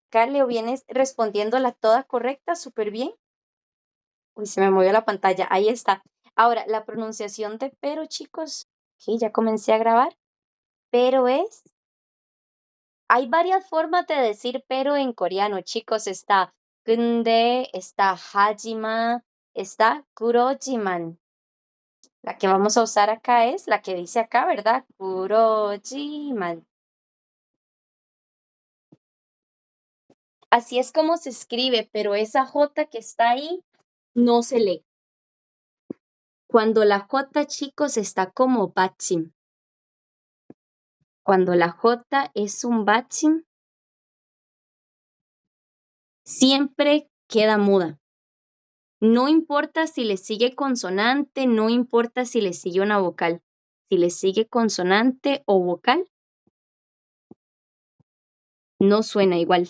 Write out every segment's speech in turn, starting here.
acá Leo vienes respondiéndola toda correcta, súper bien. Uy, se me movió la pantalla, ahí está. Ahora, la pronunciación de pero, chicos, ok, ya comencé a grabar. Pero hay varias formas de decir pero en coreano, chicos. Está 근데, está 하지만, está 그렇지만. La que vamos a usar acá es la que dice acá, ¿verdad? 그렇지만. Así es como se escribe, pero esa J que está ahí no se lee. Cuando la J, chicos, está como 받침. Cuando la J es un 받침, siempre queda muda. No importa si le sigue consonante, no importa si le sigue una vocal. Si le sigue consonante o vocal, no suena igual.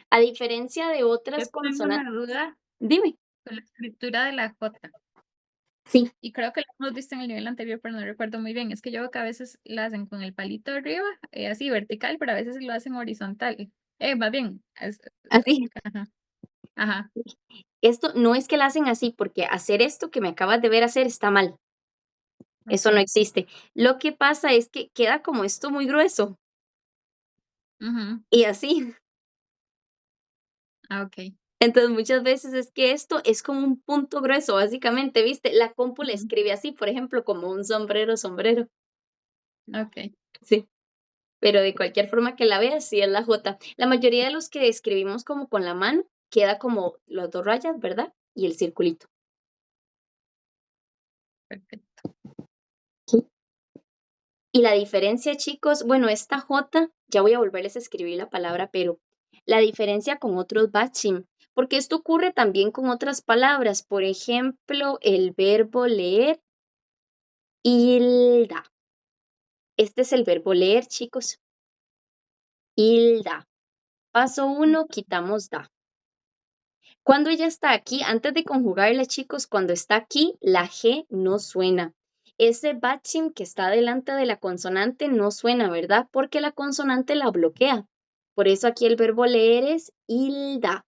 A diferencia de Yo otras tengo una consonantes. duda Dime. con la escritura de la J. Sí, Y creo que lo hemos visto en el nivel anterior, pero no recuerdo muy bien. Es que yo veo que a veces la hacen con el palito arriba, así vertical, pero a veces lo hacen horizontal. Más bien. así. Ajá, ajá. Esto no es que la hacen así, porque hacer esto que me acabas de ver hacer está mal. Eso no Ok. existe. Lo que pasa es que queda como esto muy grueso Ujú. y así. Ah, ok. Entonces muchas veces es que esto es como un punto grueso, básicamente, ¿viste? La compu le Ujú. escribe así, por ejemplo, como un sombrero, sombrero. Ok. Sí, pero de cualquier forma que la veas, sí es la J. La mayoría de los que escribimos como con la mano, queda como las dos rayas, ¿verdad? Y el circulito. Perfecto. Sí. Y la diferencia, chicos, bueno, esta J, ya voy a volverles a escribir la palabra, pero la diferencia con otros bachim, porque esto ocurre también con otras palabras, por ejemplo, el verbo leer, ilda. Este es el verbo leer, chicos. Ilda. Paso 1, quitamos da. Cuando ella está aquí, antes de conjugarla, chicos, cuando está aquí, la G no suena. Ese bachim que está delante de la consonante no suena, ¿verdad? Porque la consonante la bloquea. Por eso aquí el verbo leer es ilda.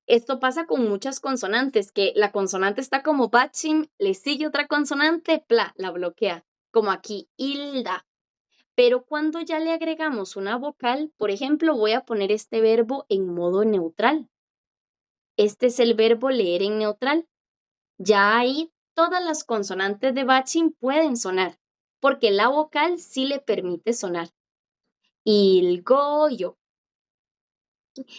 Esto pasa con muchas consonantes, que la consonante está como bachim, le sigue otra consonante, pla, la bloquea. Como aquí, ilda. Pero cuando ya le agregamos una vocal, por ejemplo, voy a poner este verbo en modo neutral. Este es el verbo leer en neutral. Ya ahí todas las consonantes de bachín pueden sonar, porque la vocal sí le permite sonar. Ilgoyo.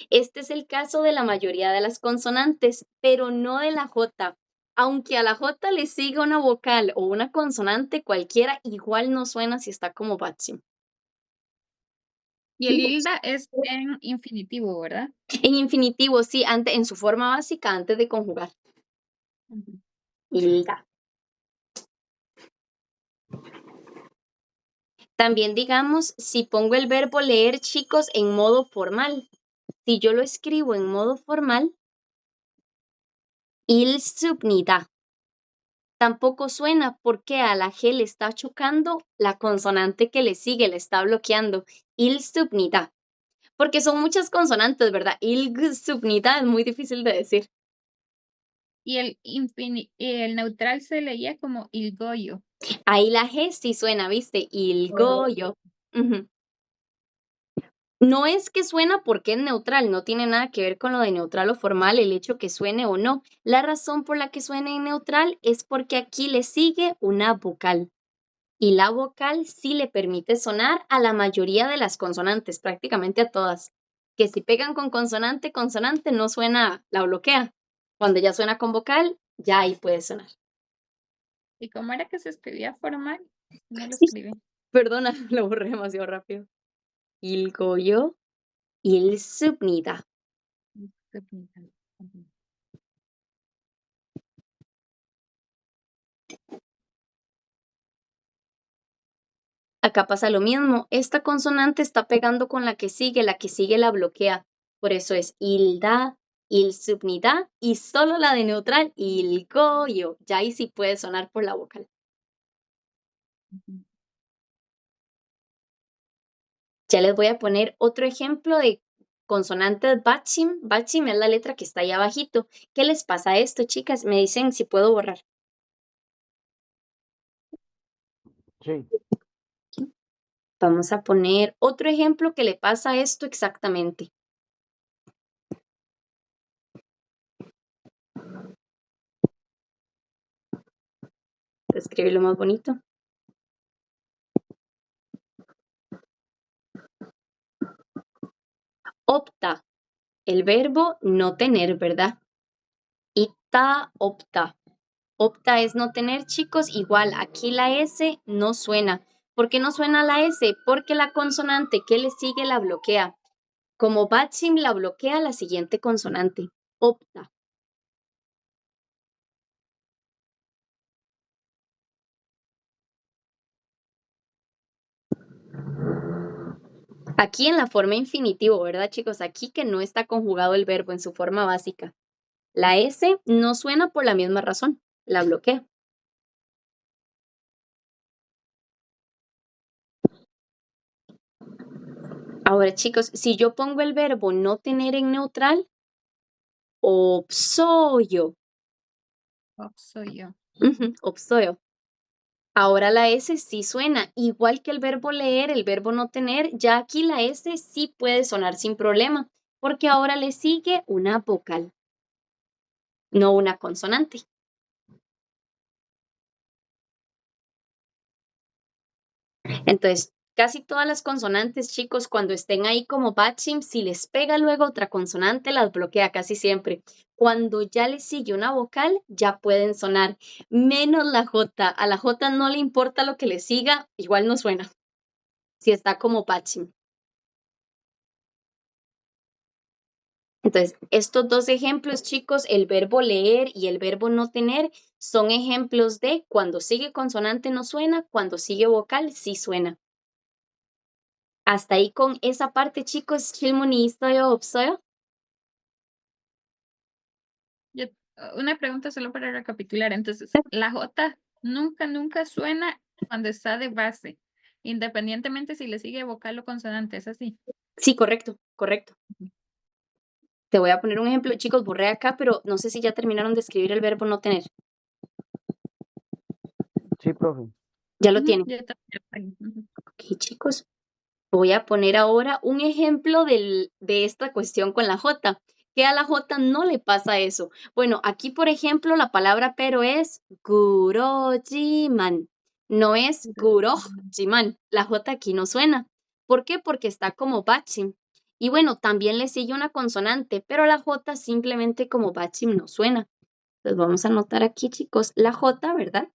Este es el caso de la mayoría de las consonantes, pero no de la J. Aunque a la J le siga una vocal o una consonante cualquiera, igual no suena si está como bachín. Y el hilda es en infinitivo, ¿verdad? En infinitivo, sí, en su forma básica, antes de conjugar. Ujú. Hilda. También digamos, si pongo el verbo leer, chicos, en modo formal. Si yo lo escribo en modo formal, ilsubnida. Tampoco suena porque a la G le está chocando la consonante que le sigue, le está bloqueando. Ilsubnida. Porque son muchas consonantes, ¿verdad? Ilsubnida es muy difícil de decir. Y el neutral se leía como ilgoyo. Ahí la G sí suena, ¿viste? Oh. Ilgoyo. Ujú. No es que suena porque es neutral, no tiene nada que ver con lo de neutral o formal, el hecho que suene o no. La razón por la que suena en neutral es porque aquí le sigue una vocal. Y la vocal sí le permite sonar a la mayoría de las consonantes, prácticamente a todas. Que si pegan con consonante, consonante no suena, la bloquea. Cuando ya suena con vocal, ya ahí puede sonar. ¿Y cómo era que se escribía formal? No lo Sí, escribí. perdona, lo borré demasiado rápido. Ilgoyo, ilsubnida. Qué pinta. Ujú. Acá pasa lo mismo. Esta consonante está pegando con la que sigue la bloquea. Por eso es ilda, ilsubnida y solo la de neutral, ilgoyo. Ya ahí sí puede sonar por la vocal. Ujú. Ya les voy a poner otro ejemplo de consonantes bachim. Bachim es la letra que está ahí abajito. ¿Qué les pasa a esto, chicas? Me dicen si puedo borrar. Sí. Vamos a poner otro ejemplo que le pasa a esto exactamente. Escribirlo más bonito. Opta, el verbo no tener, ¿verdad? Ita, opta. Opta es no tener, chicos. Igual, aquí la S no suena. ¿Por qué no suena la S? Porque la consonante que le sigue la bloquea. Como bachim la bloquea la siguiente consonante. Opta. Aquí en la forma infinitivo, ¿verdad, chicos? Aquí que no está conjugado el verbo en su forma básica. La S no suena por la misma razón. La bloquea. Ahora, chicos, si yo pongo el verbo no tener en neutral, opsoyo. Soy yo. Opsoyo. Ahora la S sí suena, igual que el verbo leer, el verbo no tener, ya aquí la S sí puede sonar sin problema, porque ahora le sigue una vocal, no una consonante. Entonces, casi todas las consonantes, chicos, cuando estén ahí como bachim, si les pega luego otra consonante, las bloquea casi siempre. Cuando ya le sigue una vocal, ya pueden sonar, menos la J. A la J no le importa lo que le siga, igual no suena, si está como bachim. Entonces, estos dos ejemplos, chicos, el verbo leer y el verbo no tener, son ejemplos de cuando sigue consonante no suena, cuando sigue vocal sí suena. Hasta ahí con esa parte, chicos. Chilmuni istoyo opsoyo. Una pregunta solo para recapitular. Entonces, la J nunca suena cuando está de base, independientemente si le sigue vocal o consonante, ¿es así? Sí, correcto, correcto. Te voy a poner un ejemplo, chicos, borré acá, pero no sé si ya terminaron de escribir el verbo no tener. Sí, profe. Ya lo tienen. Ya también. Ok, chicos. Voy a poner ahora un ejemplo de esta cuestión con la J. Que a la J no le pasa eso. Bueno, aquí, por ejemplo, la palabra pero es gurojiman. No es gurojiman. La J aquí no suena. ¿Por qué? Porque está como bachim. Y bueno, también le sigue una consonante, pero la J simplemente como bachim no suena. Entonces vamos a anotar aquí, chicos, la J, ¿verdad?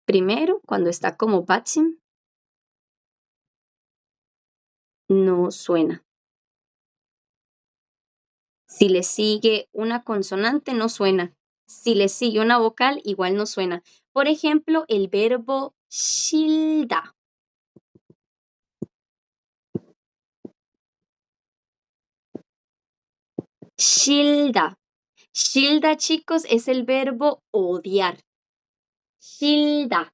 Primero, cuando está como bachim, no suena. Si le sigue una consonante, no suena. Si le sigue una vocal, igual no suena. Por ejemplo, el verbo shilda. Shilda. Shilda, chicos, es el verbo odiar. Shilda.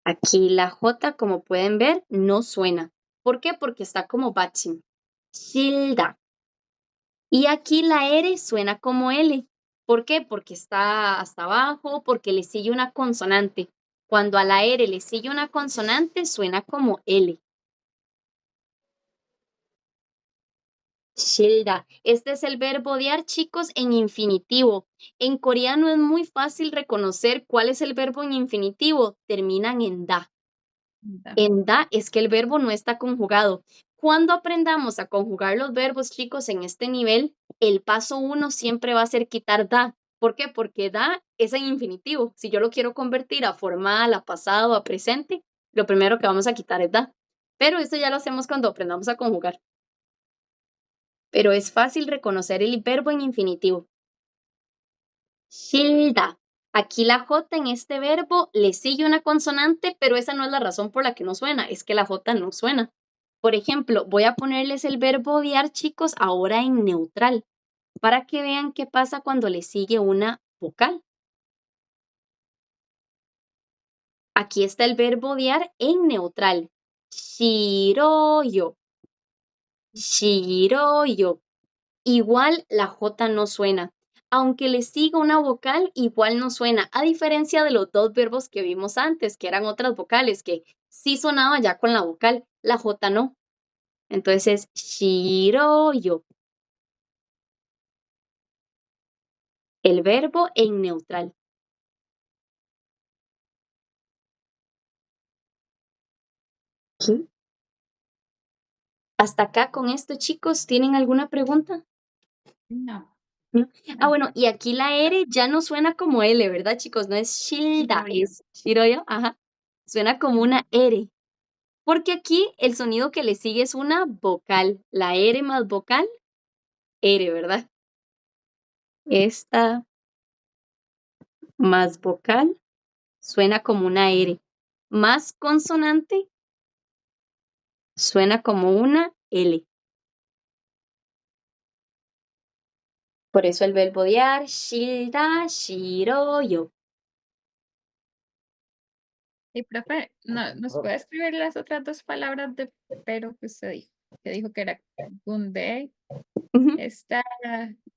Aquí la J, como pueden ver, no suena. ¿Por qué? Porque está como bachim. Shilda. Y aquí la R suena como L. ¿Por qué? Porque está hasta abajo, porque le sigue una consonante. Cuando a la R le sigue una consonante, suena como L. Shilda. Este es el verbo odiar, chicos, en infinitivo. En coreano es muy fácil reconocer cuál es el verbo en infinitivo. Terminan en da. En da es que el verbo no está conjugado. Cuando aprendamos a conjugar los verbos, chicos, en este nivel, el paso 1 siempre va a ser quitar da. ¿Por qué? Porque da es en infinitivo. Si yo lo quiero convertir a formal, a pasado, a presente, lo primero que vamos a quitar es da. Pero eso ya lo hacemos cuando aprendamos a conjugar. Pero es fácil reconocer el verbo en infinitivo. Shilda. Aquí la J en este verbo le sigue una consonante, pero esa no es la razón por la que no suena, es que la J no suena. Por ejemplo, voy a ponerles el verbo odiar, chicos, ahora en neutral, para que vean qué pasa cuando le sigue una vocal. Aquí está el verbo odiar en neutral. Shiroyo. Shiroyo. Igual la J no suena. Aunque le siga una vocal, igual no suena. A diferencia de los dos verbos que vimos antes, que eran otras vocales, que sí sonaba ya con la vocal, la J no. Entonces, shiroyo. El verbo en neutral. ¿Sí? Hasta acá con esto, chicos, ¿tienen alguna pregunta? No. ¿No? Ah, bueno, y aquí la R ya no suena como L, ¿verdad, chicos? No es shilda, Shiroyo. es shiroyo, ajá. Suena como una R. Porque aquí el sonido que le sigue es una vocal. La R más vocal, R, ¿verdad? Esta más vocal suena como una R. Más consonante suena como una L. Por eso el verbo dear, shilda, shiroyo. Y profe, ¿nos puede escribir las otras dos palabras de pero que usted dijo? Que dijo que era gunde, Ujú. esta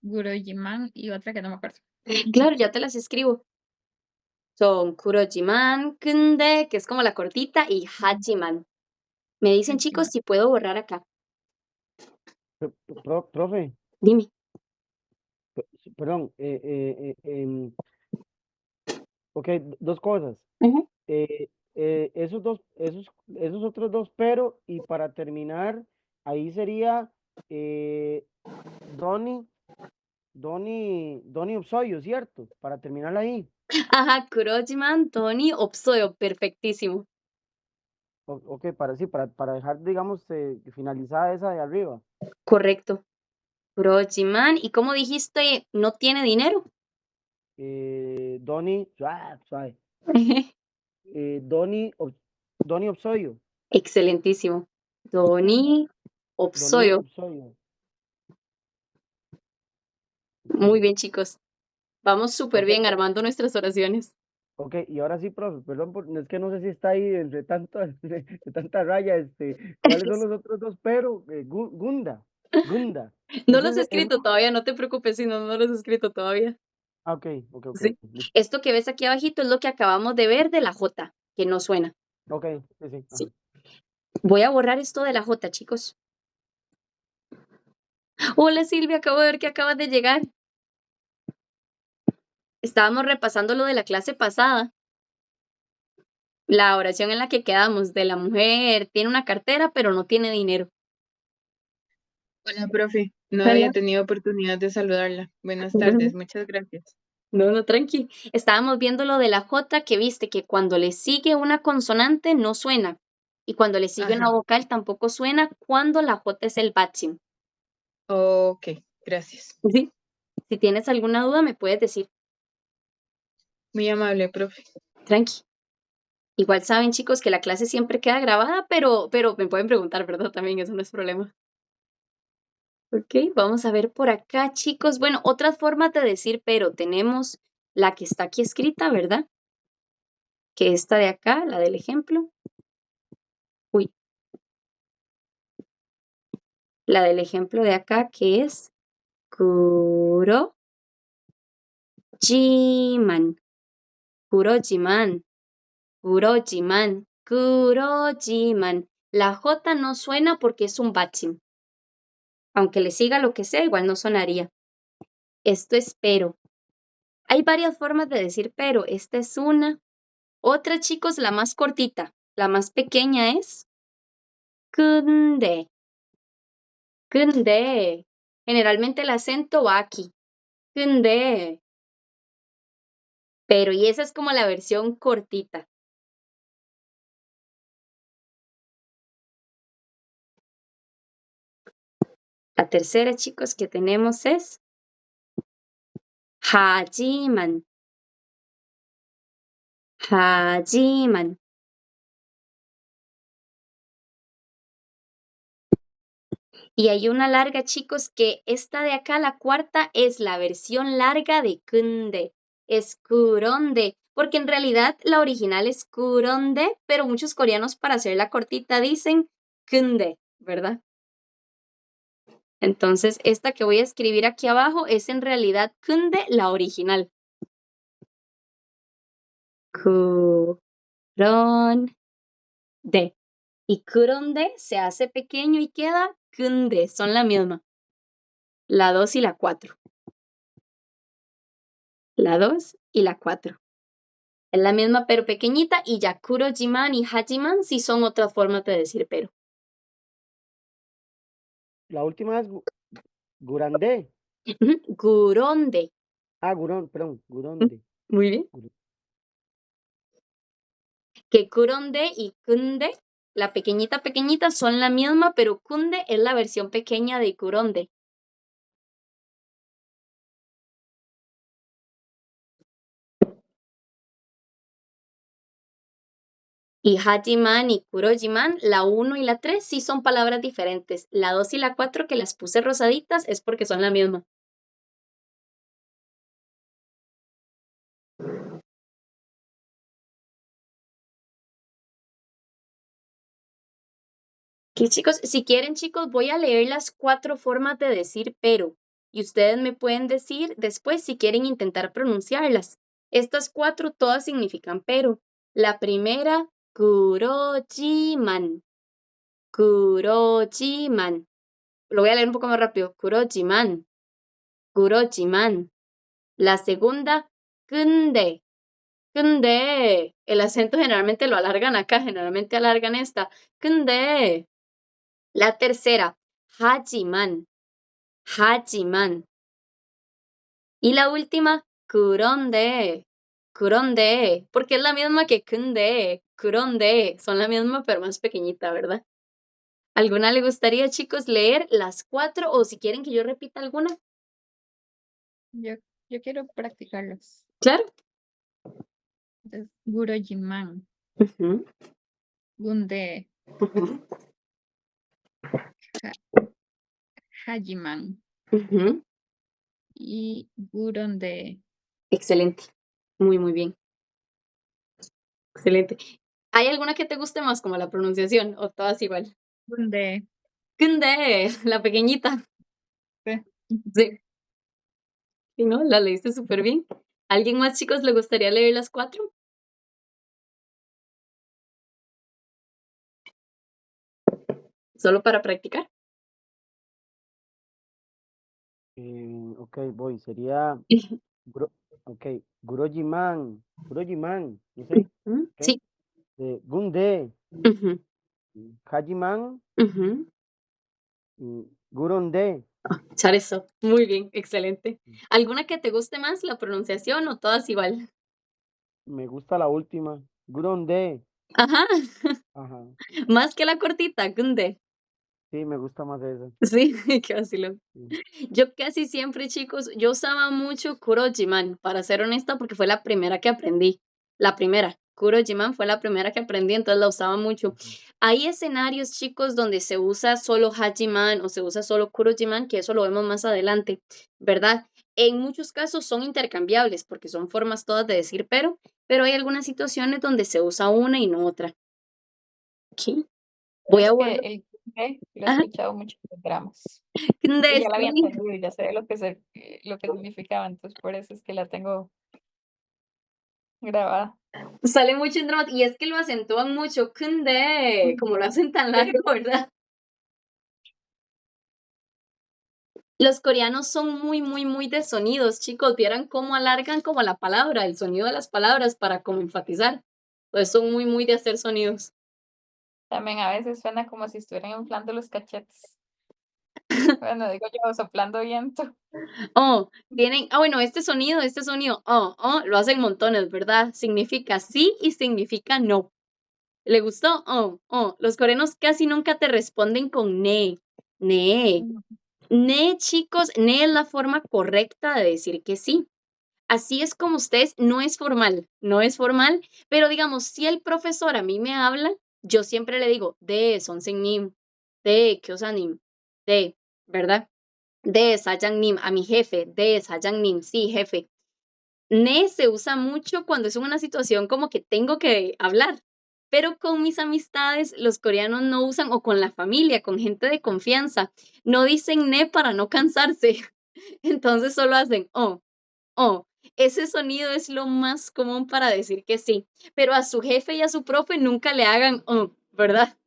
gurojiman y otra que no me acuerdo. Claro, ya te las escribo. Son kurojiman, kunde, que es como la cortita, y hajiman. Me dicen, chicos, Hajiman. si puedo borrar acá. Profe, Dime. perdón, ok, dos cosas. Ujú. Esos otros dos, pero, y para terminar, ahí sería Donny, Donny Upsoyo, ¿cierto? Para terminar ahí. Ajá, kurojiman, Tony, opsoyo, perfectísimo. Ok, sí, para dejar, digamos, finalizada esa de arriba. Correcto. Kurojiman, ¿y cómo dijiste? ¿No tiene dinero? Donny, suave. Donny, Donny Upsoyo. Excelentísimo. Tony, Donny opsoyo. Upsoyo. Muy bien, chicos. Vamos súper Ok, bien armando nuestras oraciones. ok, y ahora sí, profe, perdón, es que no sé si está ahí entre tanto, de tanta raya, ¿cuáles son los otros dos? Pero, Gunda, No ese los he es el, escrito todavía, no te preocupes si no los he escrito todavía. ok, ok, Sí. listo. Esto que ves aquí abajito es lo que acabamos de ver de la J, que no suena. Ok, sí, ajá. Sí. Voy a borrar esto de la J, chicos. Hola Silvia, acabo de ver que acabas de llegar. Estábamos repasando lo de la clase pasada. La oración en la que quedamos de la mujer tiene una cartera, pero no tiene dinero. Hola, profe. No Hola. había tenido oportunidad de saludarla. Buenas Bueno, tardes, muchas gracias. no, tranqui. Estábamos viendo lo de la J que viste que cuando le sigue una consonante no suena. Y cuando le sigue una Ajá. vocal tampoco suena cuando la J es el bachin. Ok, gracias. ¿Sí? Si tienes alguna duda me puedes decir. Muy amable, profe. Tranqui. Igual saben, chicos, que la clase siempre queda grabada, pero me pueden preguntar, ¿verdad? También eso no es problema. Ok, vamos a ver por acá, chicos. Bueno, otras formas de decir pero tenemos la que está aquí escrita, ¿verdad? Que esta de acá, la del ejemplo. Uy, la del ejemplo de acá que es kurojiman. Kurojiman. Kurojiman. Kurojiman. La J no suena porque es un bachin. Aunque le siga lo que sea, igual no sonaría. Esto es pero. Hay varias formas de decir pero. Esta es una. Otra, chicos, la más cortita. La más pequeña es 근데. 근데. Generalmente el acento va aquí. 근데. Pero, y esa es como la versión cortita. La tercera, chicos, que tenemos es 하지만. 하지만. Y hay una larga, chicos, que esta de acá, la cuarta, es la versión larga de 근데. Es 그런데. porque en realidad la original es kuronde, pero muchos coreanos para hacerla cortita dicen kunde, ¿verdad? Entonces, esta que voy a escribir aquí abajo es en realidad kunde, la original. Kuronde. Y kuronde se hace pequeño y queda kunde, son la misma. La 2 y la 4. La 2 y la 4. Es la misma pero pequeñita y ya kurojiman y hajiman sí son otras formas de decir pero. La última es Gurandé. Guronde. Ah, perdón, Guronde. Muy bien. Que kuronde y kunde, la pequeñita pequeñita son la misma, pero kunde es la versión pequeña de kuronde. Y hajiman y kurojiman, la 1 y la 3 sí son palabras diferentes. La 2 y la 4 que las puse rosaditas es porque son la misma. Ok, chicos, si quieren, chicos, voy a leer las 4 formas de decir pero. Y ustedes me pueden decir después si quieren intentar pronunciarlas. Estas 4 todas significan pero. La primera, kurojiman. Kurojiman. Lo voy a leer un poco más rápido. Kurojiman. Kurojiman. La segunda, kunde. Kunde. El acento generalmente lo alargan acá, generalmente alargan esta. Kunde. La tercera, hajiman. Hajiman. Y la última, kuronde. Kuronde. Porque es la misma que kunde. Kuronde. Son la misma, pero más pequeñita, ¿verdad? ¿Alguna le gustaría, chicos, leer las 4 o si quieren que yo repita alguna? Yo quiero practicarlos. Claro. Entonces, Gurojiman, Ujú, Gunde, ujú, Ha- Hajiman ujú. y Guronde. Excelente. Muy, muy bien. Excelente. ¿Hay alguna que te guste más como la pronunciación o todas igual? Gunde. Kunde, la pequeñita. Sí. Sí. Sí, ¿no? La leíste súper bien. ¿Alguien más, chicos, le gustaría leer las 4? Solo para practicar. Ok, voy. Sería, ok, Gurojiman, no sé. Ujú, Ok. sí. Gunde, Ujú, Hajiman, ujú. Guronde. Echar eso. Muy bien, excelente. ¿Alguna que te guste más la pronunciación o todas igual? Me gusta la última. Guronde. Ajá, Ajá. más que la cortita, Kunde. Sí, me gusta más esa. Sí, qué vacilón. Sí. Yo casi siempre, chicos, yo usaba mucho Kurojiman, para ser honesta, porque fue la primera que aprendí. La primera. Kurojiman fue la primera que aprendí, entonces la usaba mucho. Hay escenarios, chicos, donde se usa solo Hajiman o se usa solo Kurojiman, que eso lo vemos más adelante, ¿verdad? En muchos casos son intercambiables, porque son formas todas de decir pero hay algunas situaciones donde se usa una y no otra. Ok. Voy a Es que volver. el Gunde lo he Ajá. escuchado mucho en los dramas. Y Kunde, ya la había sí. entendido y ya sé lo que significaba, entonces por eso es que la tengo grabada. Sale mucho en dramas y es que lo acentúan mucho, kunde, como lo hacen tan largo, ¿verdad? Los coreanos son muy, muy, muy de sonidos, chicos. Vieran cómo alargan como la palabra, el sonido de las palabras para como enfatizar. Pues son muy, muy de hacer sonidos. También a veces suena como si estuvieran inflando los cachetes. Bueno, digo yo, soplando viento. Oh, bueno, este sonido, lo hacen montones, ¿verdad? Significa sí y significa no. ¿Le gustó? Los coreanos casi nunca te responden con ne, ne. Ujú. Ne, chicos, ne es la forma correcta de decir que sí. Así es como ustedes, no es formal, no es formal, pero digamos, si el profesor a mí me habla, yo siempre le digo, de sonseñnim, de kyosanim, de, ¿verdad? De sayannim, a mi jefe, de sayannim, sí, jefe. Ne se usa mucho cuando es una situación como que tengo que hablar, pero con mis amistades los coreanos no usan, o con la familia, con gente de confianza, no dicen ne para no cansarse, entonces solo hacen oh. Ese sonido es lo más común para decir que sí, pero a su jefe y a su profe nunca le hagan ¿verdad?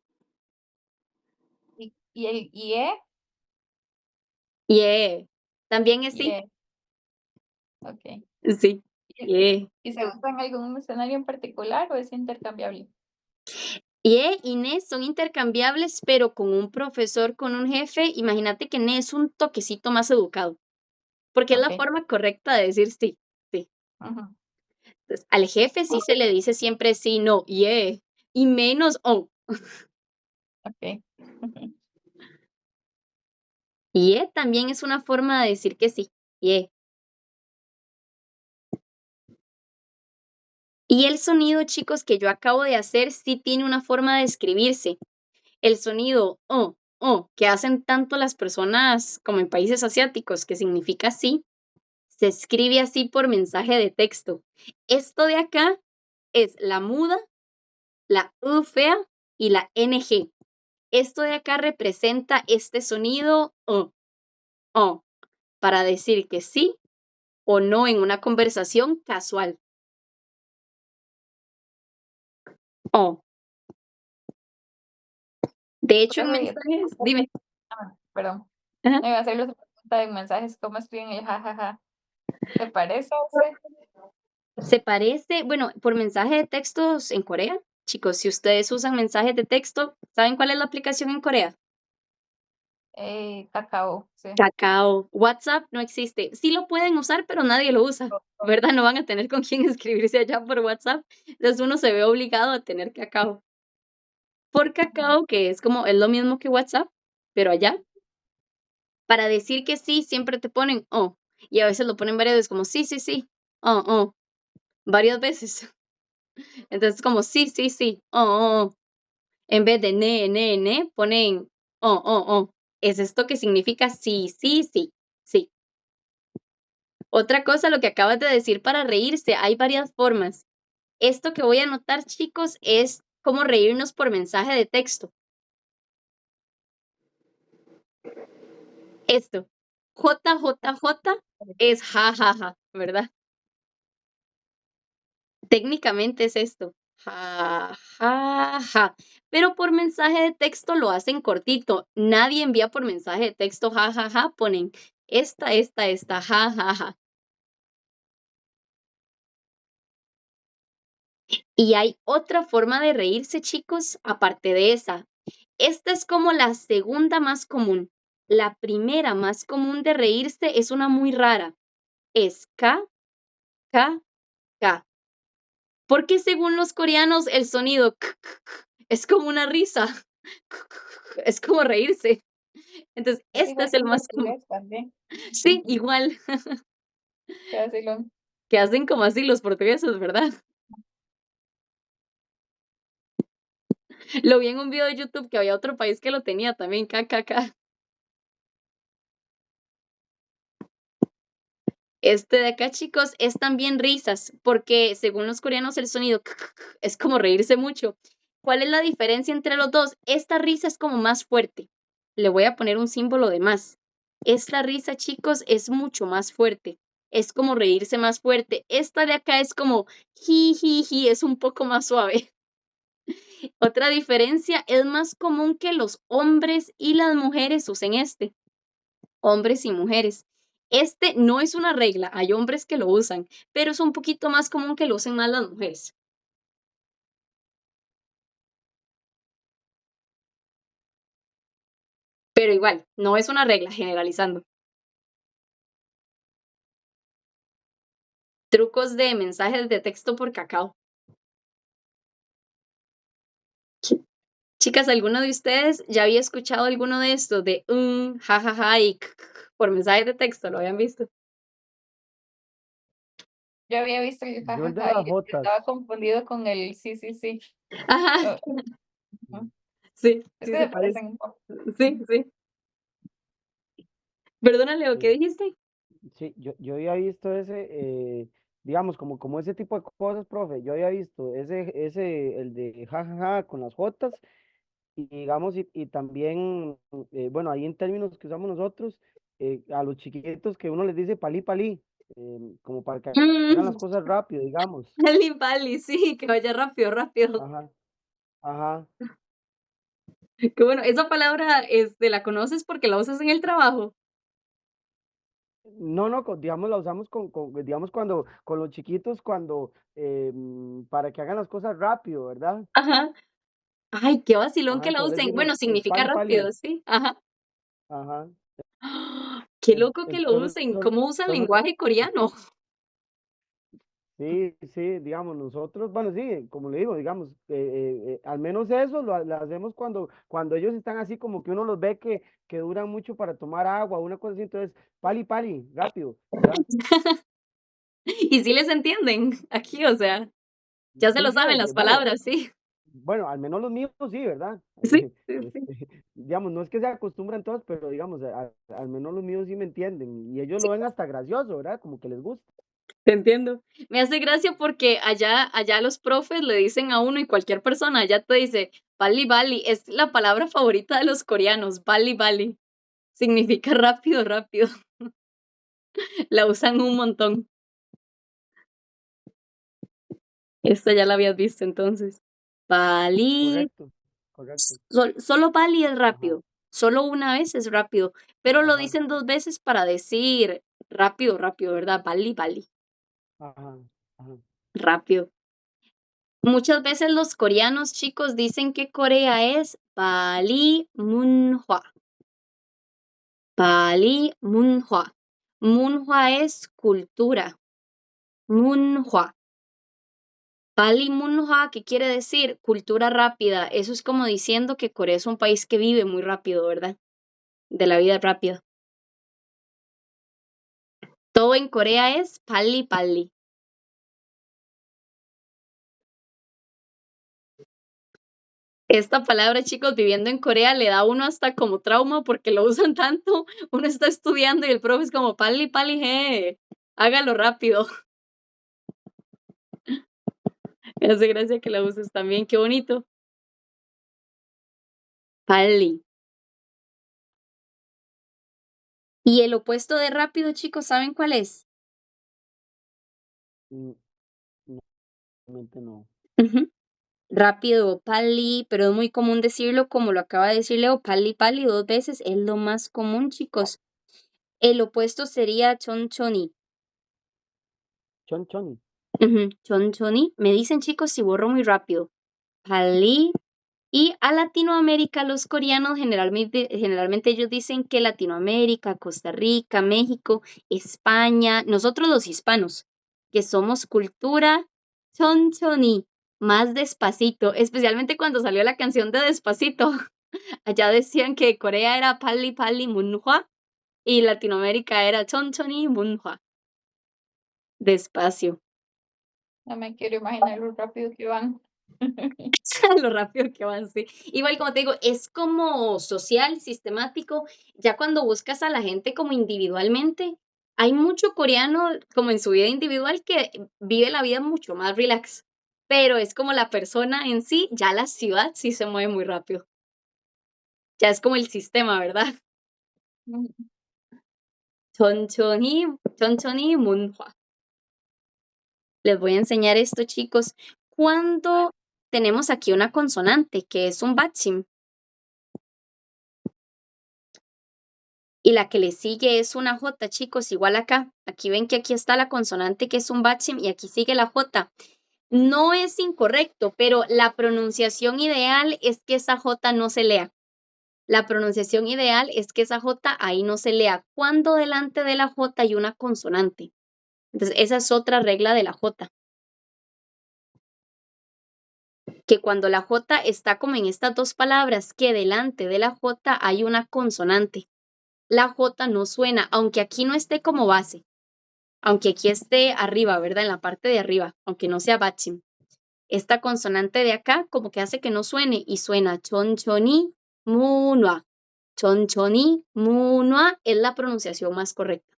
Y el IE, Yeah. También es sí, IE, ok. sí, ¿Y, yeah. y se usa en algún escenario en particular o es intercambiable? Ye y ne son intercambiables, pero con un profesor, con un jefe, imagínate que ne es un toquecito más educado, porque es la Ok. forma correcta de decir sí, sí. Ujú, Entonces, al jefe sí se le dice siempre sí, no, yeah, y menos ok. Ujú. Ye también es una forma de decir que sí, yeah. Y el sonido, chicos, que yo acabo de hacer sí tiene una forma de escribirse. El sonido que hacen tanto las personas como en países asiáticos, que significa sí, se escribe así por mensaje de texto. Esto de acá es la muda, la U fea y la NG. Esto de acá representa este sonido para decir que sí o no en una conversación casual. Oh. De hecho, en Profe, mensajes, dime. perdón. Ajá. Me iba a hacer la pregunta en mensajes, ¿cómo escriben el jajaja? ¿Se parece a ese? Se parece, bueno, por mensaje de textos en Corea. Chicos, si ustedes usan mensajes de texto, ¿saben cuál es la aplicación en Corea? Cacao, sí. Kakao. WhatsApp no existe. Sí lo pueden usar, pero nadie lo usa, ¿verdad? No van a tener con quién escribirse allá por WhatsApp. Entonces uno se ve obligado a tener Kakao. Por Kakao, que es como, es lo mismo que WhatsApp, pero allá, para decir que sí, siempre te ponen y a veces lo ponen varias veces como sí, sí, sí, varias veces. Entonces como sí, sí, sí, En vez de ne, ponen oh. Es esto que significa sí, sí, sí, sí. Otra cosa, lo que acabas de decir para reírse, hay varias formas. Esto que voy a anotar, chicos, es cómo reírnos por mensaje de texto. Esto, JJJ es ja, ¿verdad? Técnicamente es esto, ja. Pero por mensaje de texto lo hacen cortito. Nadie envía por mensaje de texto ja, ponen esta, ja. Y hay otra forma de reírse, chicos, aparte de esa. Esta es como la segunda más común. La primera más común de reírse es una muy rara. Es K. Porque según los coreanos el sonido es como una risa. Es como reírse. Entonces, Es este igual es que el en más común. portugués también. Sí, igual Que así lo... que hacen como así los portugueses, ¿verdad? Lo vi en un video de YouTube que había otro país que lo tenía también, KKK. Este de acá, chicos, es también risas, porque según los coreanos el sonido es como reírse mucho. ¿Cuál es la diferencia entre los dos? Esta risa es como más fuerte. Le voy a poner un símbolo de más. Esta risa, chicos, es mucho más fuerte. Es como reírse más fuerte. Esta de acá es como ji, es un poco más suave. Otra diferencia, es más común que los hombres y las mujeres usen este. Hombres y mujeres. Este no es una regla, hay hombres que lo usan, pero es un poquito más común que lo usen más las mujeres. Pero igual, no es una regla, generalizando. Trucos de mensajes de texto por Kakao. Chicas, ¿alguno de ustedes ya había escuchado alguno de estos de jajaja y por mensajes de texto? ¿Lo habían visto? Yo había visto el Yo el de jajaja las y Jotas. estaba confundido con el sí, sí, sí. Ajá, Oh, ujú. sí, Es sí que se se parece. parecen un poco. Sí. Perdona, Leo, ¿qué Sí, dijiste? sí, yo había visto ese, digamos, como ese tipo de cosas, profe, yo había visto el de jajaja con las jotas, y digamos, y también, bueno, ahí en términos que usamos nosotros, a los chiquitos que uno les dice palí palí, como para que hagan las Mm, cosas rápido, digamos. Vali, vali, sí, que vaya rápido, rápido. Ajá, ajá. Qué bueno, esa palabra, ¿la conoces porque la usas en el trabajo? No, no, digamos, la usamos digamos, con los chiquitos, para que hagan las cosas rápido, ¿verdad? Ajá. Ay, qué vacilón Ajá, que la entonces usen. Bueno, decimos, significa pali rápido, pali. sí. Ajá. Ajá. Qué loco que lo Entonces, usen. ¿Cómo usan entonces, lenguaje coreano? sí, sí, digamos, nosotros, bueno, sí, como le digo, digamos, al menos eso lo hacemos cuando ellos están así, como que uno los ve que duran mucho para tomar agua, una cosa así, entonces, pali, pali, rápido, ¿verdad? Y sí les entienden aquí, o sea, ya se Sí, lo sí, saben las bueno, palabras, sí. bueno, al menos los míos sí, ¿verdad? Sí, sí, sí. Digamos, no es que se acostumbran todos, pero digamos, al menos los míos sí me entienden, y ellos Sí, lo ven hasta gracioso, ¿verdad? Como que les gusta. te entiendo. Me hace gracia porque allá los profes le dicen a uno y cualquier persona allá te dice, bali bali, es la palabra favorita de los coreanos, bali bali. Significa rápido, rápido. La usan un montón. Esta ya la habías visto entonces. Bali, Correcto, correcto. solo Bali es Ajá, rápido. Solo una vez es rápido, pero lo ajá, dicen dos veces para decir rápido, rápido, ¿verdad? Bali, Bali, ajá, ajá. rápido. Muchas veces los coreanos chicos dicen que Corea es Bali Munhwa. Bali Munhwa. Munhwa es cultura. Munhwa. Bali Munhwa, ¿qué quiere decir? Cultura rápida. Eso es como diciendo que Corea es un país que vive muy rápido, ¿verdad? De la vida rápida. Todo en Corea es pali pali. Esta palabra, chicos, viviendo en Corea le da a uno hasta como trauma porque lo usan tanto. Uno está estudiando y el profe es como pali pali, hágalo rápido. Me hace gracia que la uses también, qué bonito. Pali. Y el opuesto de rápido, chicos, ¿saben cuál es? Mm, no, realmente no. Ujú. Rápido, pali, pero es muy común decirlo como lo acaba de decir Leo, pali pali dos veces, es lo más común, chicos. El opuesto sería chonchoni. Chon choni. Ujú, chonchoni. Me dicen, chicos, si borro muy rápido. Pali. Y a Latinoamérica, los coreanos generalmente ellos dicen que Latinoamérica, Costa Rica, México, España, nosotros los hispanos, que somos cultura chonchoni, más despacito, especialmente cuando salió la canción de Despacito. Allá decían que Corea era pali pali munhwa y Latinoamérica era chonchoni munhwa, despacio. No me quiero imaginar lo rápido que van. Lo rápido que van, sí. Igual, como te digo, es como social, sistemático. Ya cuando buscas a la gente como individualmente, hay mucho coreano como en su vida individual que vive la vida mucho más relax. Pero es como la persona en sí, ya la ciudad sí se mueve muy rápido. Ya es como el sistema, ¿verdad? 천천히, 천천히 문화. Les voy a enseñar esto, chicos. Cuando tenemos aquí una consonante, que es un bachim, y la que le sigue es una J, chicos, igual acá. Aquí ven que aquí está la consonante que es un bachim y aquí sigue la J. No es incorrecto, pero la pronunciación ideal es que esa J no se lea. La pronunciación ideal es que esa J ahí no se lea cuando delante de la J hay una consonante. Entonces, esa es otra regla de la J, que cuando la J está como en estas dos palabras, que delante de la J hay una consonante. La J no suena, aunque aquí no esté como base. Aunque aquí esté arriba, ¿verdad? En la parte de arriba, aunque no sea bachim. Esta consonante de acá como que hace que no suene y suena chonchoni munua. Chonchoni munua es la pronunciación más correcta.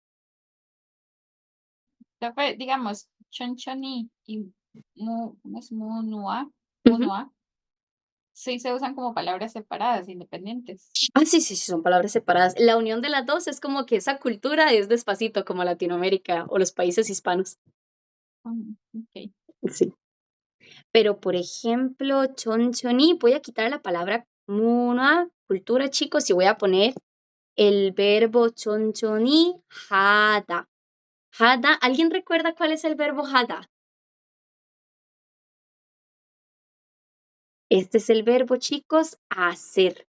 Digamos, chonchoni y ¿cómo es? Munua, Ujú. munua, sí se usan como palabras separadas, independientes. Ah, sí, sí, sí, son palabras separadas. La unión de las dos es como que esa cultura es despacito, como Latinoamérica o los países hispanos. Ok. Sí. Pero, por ejemplo, chonchoni, voy a quitar la palabra munua, cultura, chicos, y voy a poner el verbo chonchoni, hada. Hada, ¿alguien recuerda cuál es el verbo hada? Este es el verbo, chicos, hacer.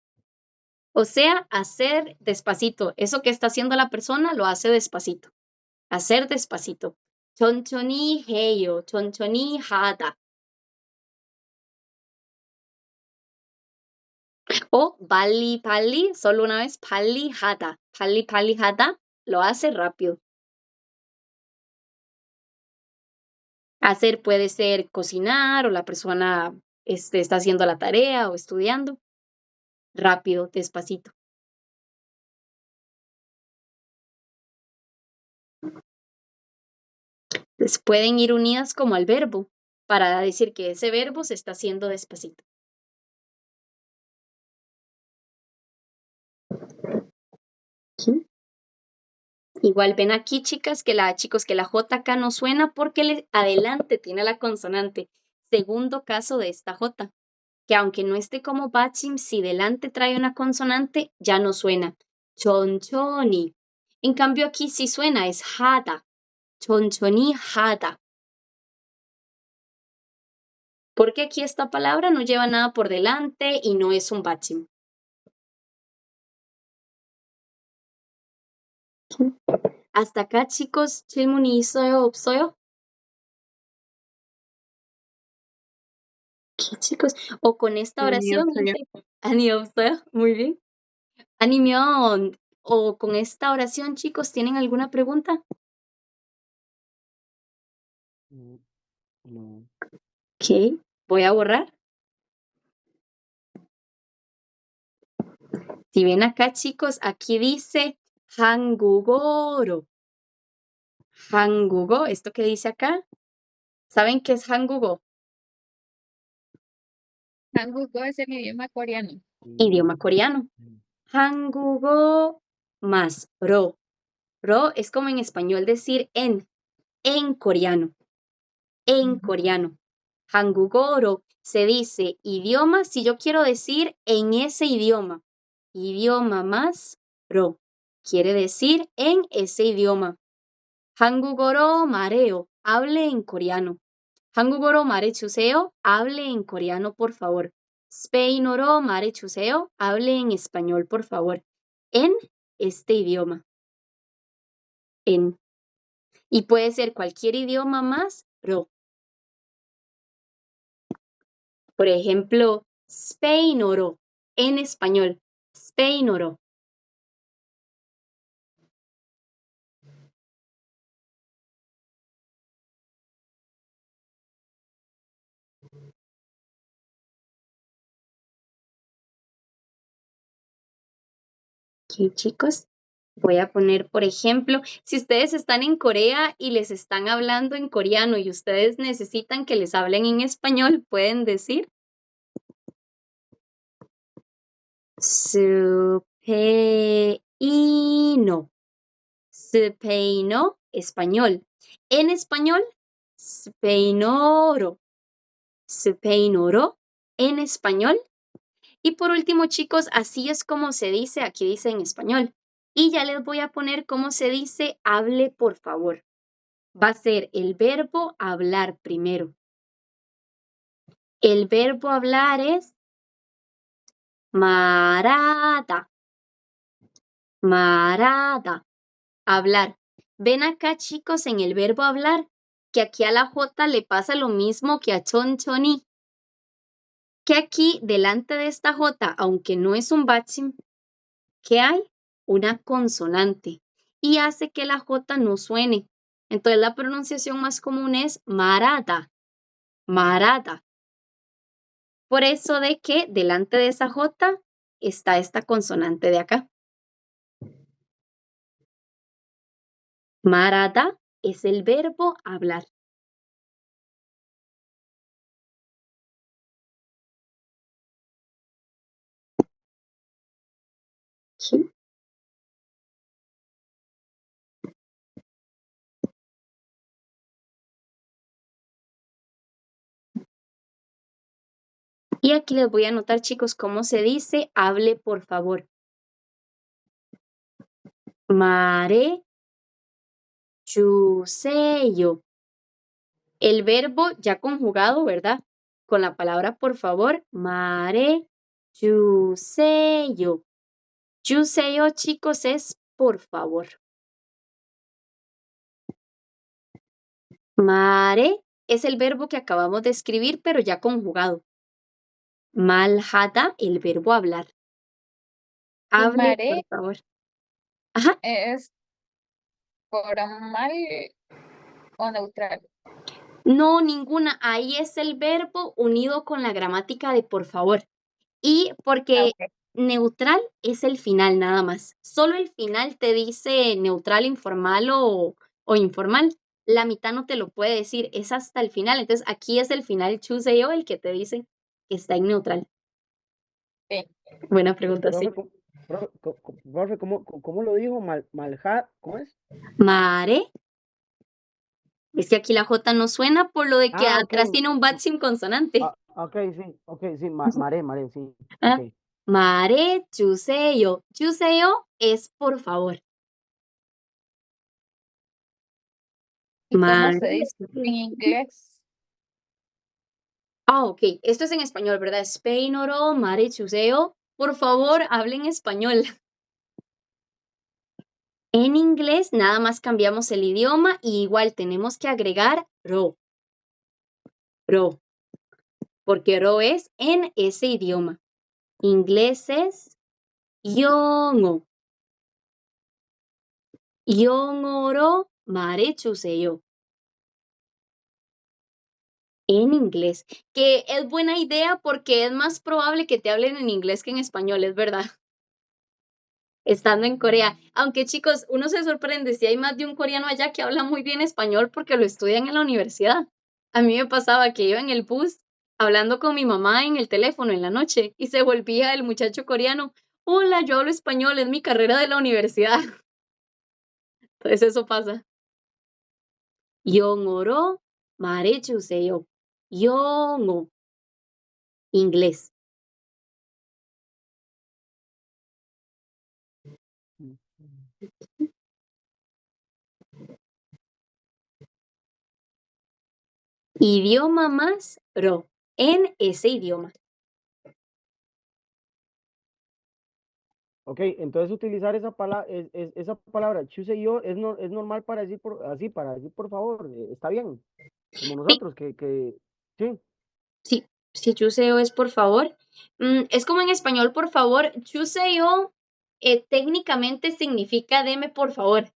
O sea, hacer despacito. Eso que está haciendo la persona lo hace despacito. Hacer despacito. 천천히 해요. 천천히 하다. O 빨리, solo una vez, 빨리 하다. 빨리 하다, lo hace rápido. Hacer puede ser cocinar o la persona está haciendo la tarea o estudiando. Rápido, despacito. Entonces, pueden ir unidas como al verbo para decir que ese verbo se está haciendo despacito. ¿Sí? Igual ven aquí, chicas, chicos, que la J acá no suena porque adelante tiene la consonante. Segundo caso de esta J, que aunque no esté como bachim, si delante trae una consonante, ya no suena. Chonchoni. En cambio aquí sí suena, es hada. Chonchoni hada. Porque aquí esta palabra no lleva nada por delante y no es un bachim. Hasta acá, chicos, 질문이 있어요, 없어요? ¿Qué, chicos? O con esta oración, 아니 없어요? Muy bien. 아니면, o con esta oración, chicos, ¿tienen alguna pregunta? No. Ok, voy a borrar. Si ven acá, chicos, aquí dice 한국어로. 한국어, esto que dice acá, ¿saben qué es 한국어? Hangugo es el idioma coreano. Idioma coreano. 한국어 más ro. Ro es como en español decir en coreano. En coreano. 한국어로 se dice idioma si yo quiero decir en ese idioma. Idioma más ro. Quiere decir en ese idioma. 한국어로 말해요. Hable en coreano. 한국어로 말해주세요. Hable en coreano, por favor. 스페인어로 말해주세요. Hable en español, por favor. En este idioma. En. Y puede ser cualquier idioma más ro. Por ejemplo, 스페인어로. En español. 스페인어로. Ok, chicos. Voy a poner, por ejemplo, si ustedes están en Corea y les están hablando en coreano y ustedes necesitan que les hablen en español, pueden decir 스페인어. 스페인어, español. En español, 스페인어로. 스페인어로, en español. Y por último, chicos, así es como se dice, aquí dice en español. Y ya les voy a poner cómo se dice hable, por favor. Va a ser el verbo hablar primero. El verbo hablar es 말하다. 말하다. Hablar. Ven acá, chicos, en el verbo hablar, que aquí a la J le pasa lo mismo que a chonchoni. Que aquí, delante de esta J, aunque no es un bachim, ¿qué hay? Una consonante. Y hace que la J no suene. Entonces la pronunciación más común es marada. Marada. Por eso de que delante de esa J está esta consonante de acá. Marada es el verbo hablar. Sí. Y aquí les voy a anotar, chicos, cómo se dice hable, por favor. Mare 주세요. El verbo ya conjugado, ¿verdad? Con la palabra por favor, mare 주세요. 주세요, chicos, es por favor. Mare es el verbo que acabamos de escribir, pero ya conjugado. Malhada, el verbo hablar. Y Hable, por mare favor. Ajá. es formal o neutral. No, ninguna. Ahí es el verbo unido con la gramática de por favor. Y porque Ok. neutral es el final nada más. Solo el final te dice neutral, informal o informal. La mitad no te lo puede decir, es hasta el final. Entonces aquí es el final choose yo el que te dice que está en neutral. Sí. Buena pregunta, sí. Profe, ¿cómo lo dijo? Malhat, ¿cómo es? Mare. Es que aquí la J no suena por lo de que Ah, ok. atrás tiene un bat sin consonante. Ok, sí, mare, sí. Ah, Ok. Mare 주세요. 주세요 es por favor. ¿Y cómo Mare se dice en 주세요. inglés? Ah, ok. Esto es en español, ¿verdad? Spainoro, mare 주세요. Por favor, hablen español. En inglés nada más cambiamos el idioma y igual tenemos que agregar ro. Ro. Porque ro es en ese idioma. Inglés es 영어. 영어로 말해주세요. En inglés. Que es buena idea porque es más probable que te hablen en inglés que en español, es verdad. Estando en Corea. Aunque chicos, uno se sorprende si hay más de un coreano allá que habla muy bien español porque lo estudian en la universidad. A mí me pasaba que iba en el bus hablando con mi mamá en el teléfono en la noche y se volvía el muchacho coreano. Hola, yo hablo español, es mi carrera de la universidad. Entonces eso pasa. 영어로 말해주세요. 영어. Inglés. Idioma más ro. En ese idioma. Ok, entonces utilizar esa palabra, choose yo, es normal para decir para decir por favor, está bien, como Sí, nosotros, sí, sí, sí, chuseo es por favor. Es como en español, por favor. Chuseo técnicamente significa deme por favor.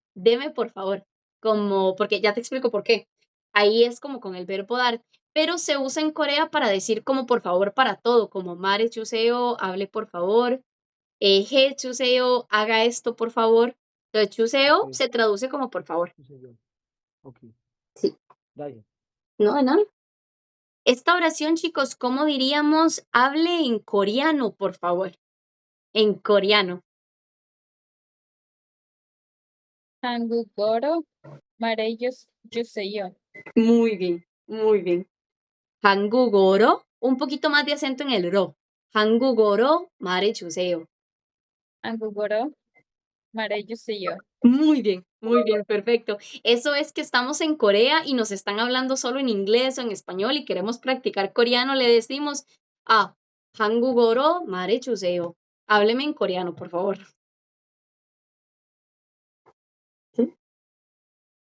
Como, porque ya te explico por qué. Ahí es como con el verbo dar, pero se usa en Corea para decir como por favor para todo, como mare chuseo, hable por favor, he chuseo, haga esto por favor. Entonces, chuseo ok, se traduce como por favor. choose yo, ok, Sí, dale. no, no. Esta oración, chicos, ¿cómo diríamos? Hable en coreano, por favor. En coreano. 한국어로 말해주세요. Muy bien, muy bien. 한국어로, un poquito más de acento en el ro. 한국어로 말해주세요. 한국어로 말해주세요. Muy bien, perfecto. Eso es que estamos en Corea y nos están hablando solo en inglés o en español y queremos practicar coreano, le decimos, 한국어로 말해주세요. Hábleme en coreano, por favor. ¿Sí?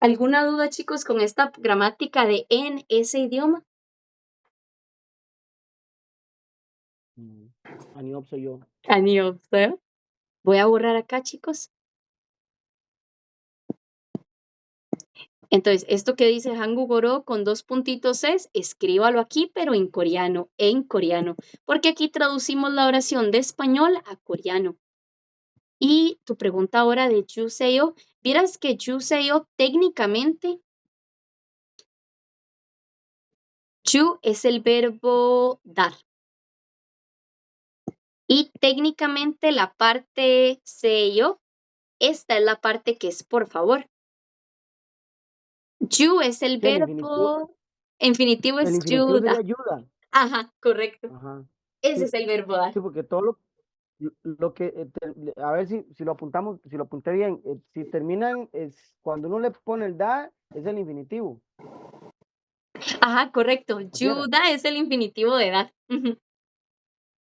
¿Alguna duda, chicos, con esta gramática de en ese idioma? Aniop soy yo. Aniobser. Voy a borrar acá, chicos. Entonces, esto que dice Hangugoro con 2 puntitos es, escríbalo aquí, pero en coreano, porque aquí traducimos la oración de español a coreano. Y tu pregunta ahora de Juseo, vieras que Juseo técnicamente, Chu es el verbo dar. Y técnicamente la parte sello, esta es la parte que es por favor. You es el Sí, verbo, infinitivo el es infinitivo sería da. ayuda. Ajá, correcto. Ajá. Ese Sí, es el verbo dar. sí, porque todo lo que, a ver si lo apuntamos, si lo apunté bien, si terminan, cuando uno le pone el da, es el infinitivo. Ajá, correcto. Así era. Yuda es el infinitivo de dar. Ujú.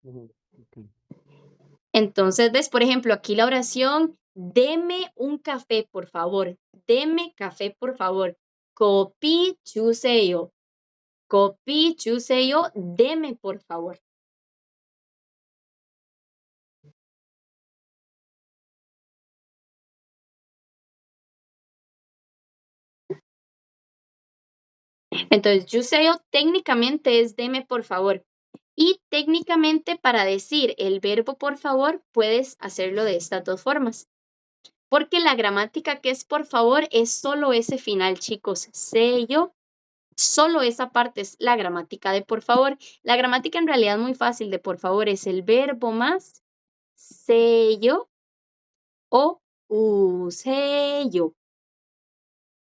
Ujú, ok. Entonces, ves, por ejemplo, aquí la oración, deme un café, por favor. Deme café, por favor. Kopi chuseyo. Kopi chuseyo, deme, por favor. Entonces, chuseyo técnicamente es deme, por favor. Y técnicamente para decir el verbo por favor, puedes hacerlo de estas dos formas. Porque la gramática que es por favor es solo ese final, chicos. Sello. Solo esa parte es la gramática de por favor. La gramática en realidad es muy fácil de por favor. Es el verbo más sello o usello.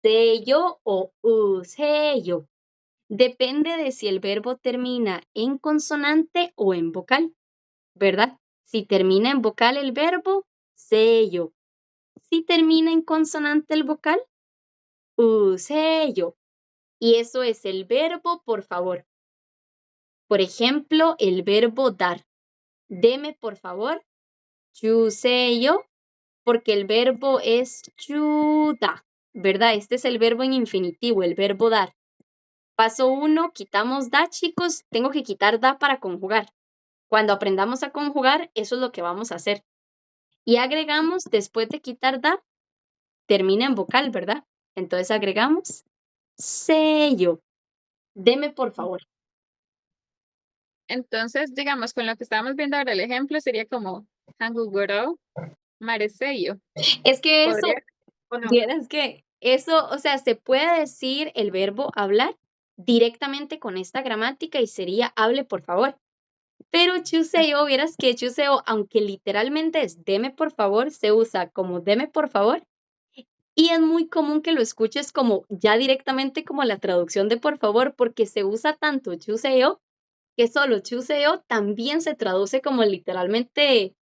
Sello o usello. Depende de si el verbo termina en consonante o en vocal, ¿verdad? Si termina en vocal el verbo, sello. Si termina en consonante el vocal, usello. Y eso es el verbo por favor. Por ejemplo, el verbo dar. Deme, por favor, chuseyo, porque el verbo es chuda, ¿verdad? Este es el verbo en infinitivo, el verbo dar. Paso 1, quitamos da, chicos. Tengo que quitar da para conjugar. Cuando aprendamos a conjugar, eso es lo que vamos a hacer. Y agregamos, después de quitar da, termina en vocal, ¿verdad? Entonces agregamos sello. Deme, por favor. Entonces, digamos, con lo que estábamos viendo ahora, el ejemplo sería como Hangugoro Mareseyo. Es que eso, ¿Podría o no? vieras que eso, o sea, se puede decir el verbo hablar directamente con esta gramática y sería hable, por favor. Pero chuseo, vieras que chuseo, aunque literalmente es deme por favor, se usa como deme por favor y es muy común que lo escuches como ya directamente como la traducción de por favor porque se usa tanto chuseo que solo chuseo también se traduce como literalmente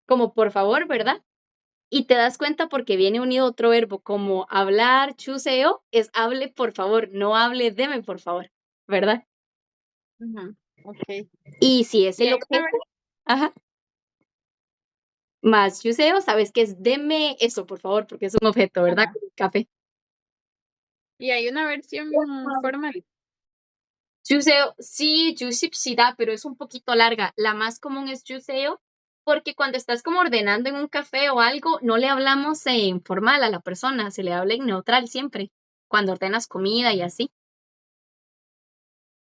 como por favor, ¿verdad? Y te das cuenta porque viene unido otro verbo como hablar, chuseo, es hable por favor, no hable, deme por favor, ¿verdad? Ujú, ok. Y si es Y el hay una, objeto, ajá, más chuseo, sabes que es deme eso, por favor, porque es un objeto, ¿verdad? ajá, Café. y hay una versión formal. Chuseo, sí, yusipsida, pero es un poquito larga. La más común es chuseo, porque cuando estás como ordenando en un café o algo, no le hablamos en formal a la persona, se le habla en neutral siempre, cuando ordenas comida y así.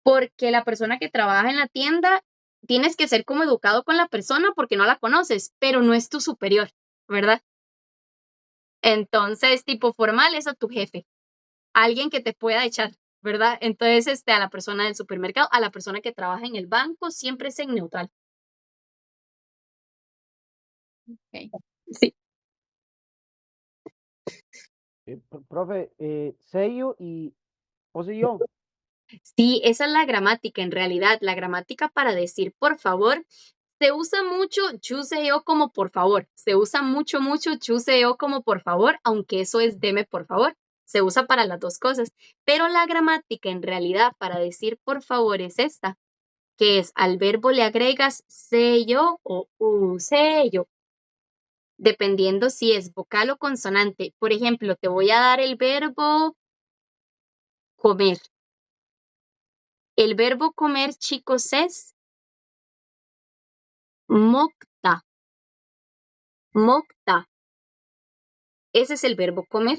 Porque la persona que trabaja en la tienda, tienes que ser como educado con la persona porque no la conoces, pero no es tu superior, ¿verdad? Entonces, tipo formal es a tu jefe, alguien que te pueda echar, ¿verdad? Entonces, a la persona del supermercado, a la persona que trabaja en el banco, siempre es en neutral. Ok. Sí. Profe, sello y yo. Sí, esa es la gramática en realidad. La gramática para decir por favor se usa mucho chuseo como por favor. Se usa mucho, mucho chuseo como por favor, aunque eso es deme por favor. Se usa para las dos cosas. Pero la gramática en realidad para decir por favor es esta, que es al verbo le agregas sello o sello, dependiendo si es vocal o consonante. Por ejemplo, te voy a dar el verbo comer. El verbo comer, chicos, es mokta. Mokta. Ese es el verbo comer.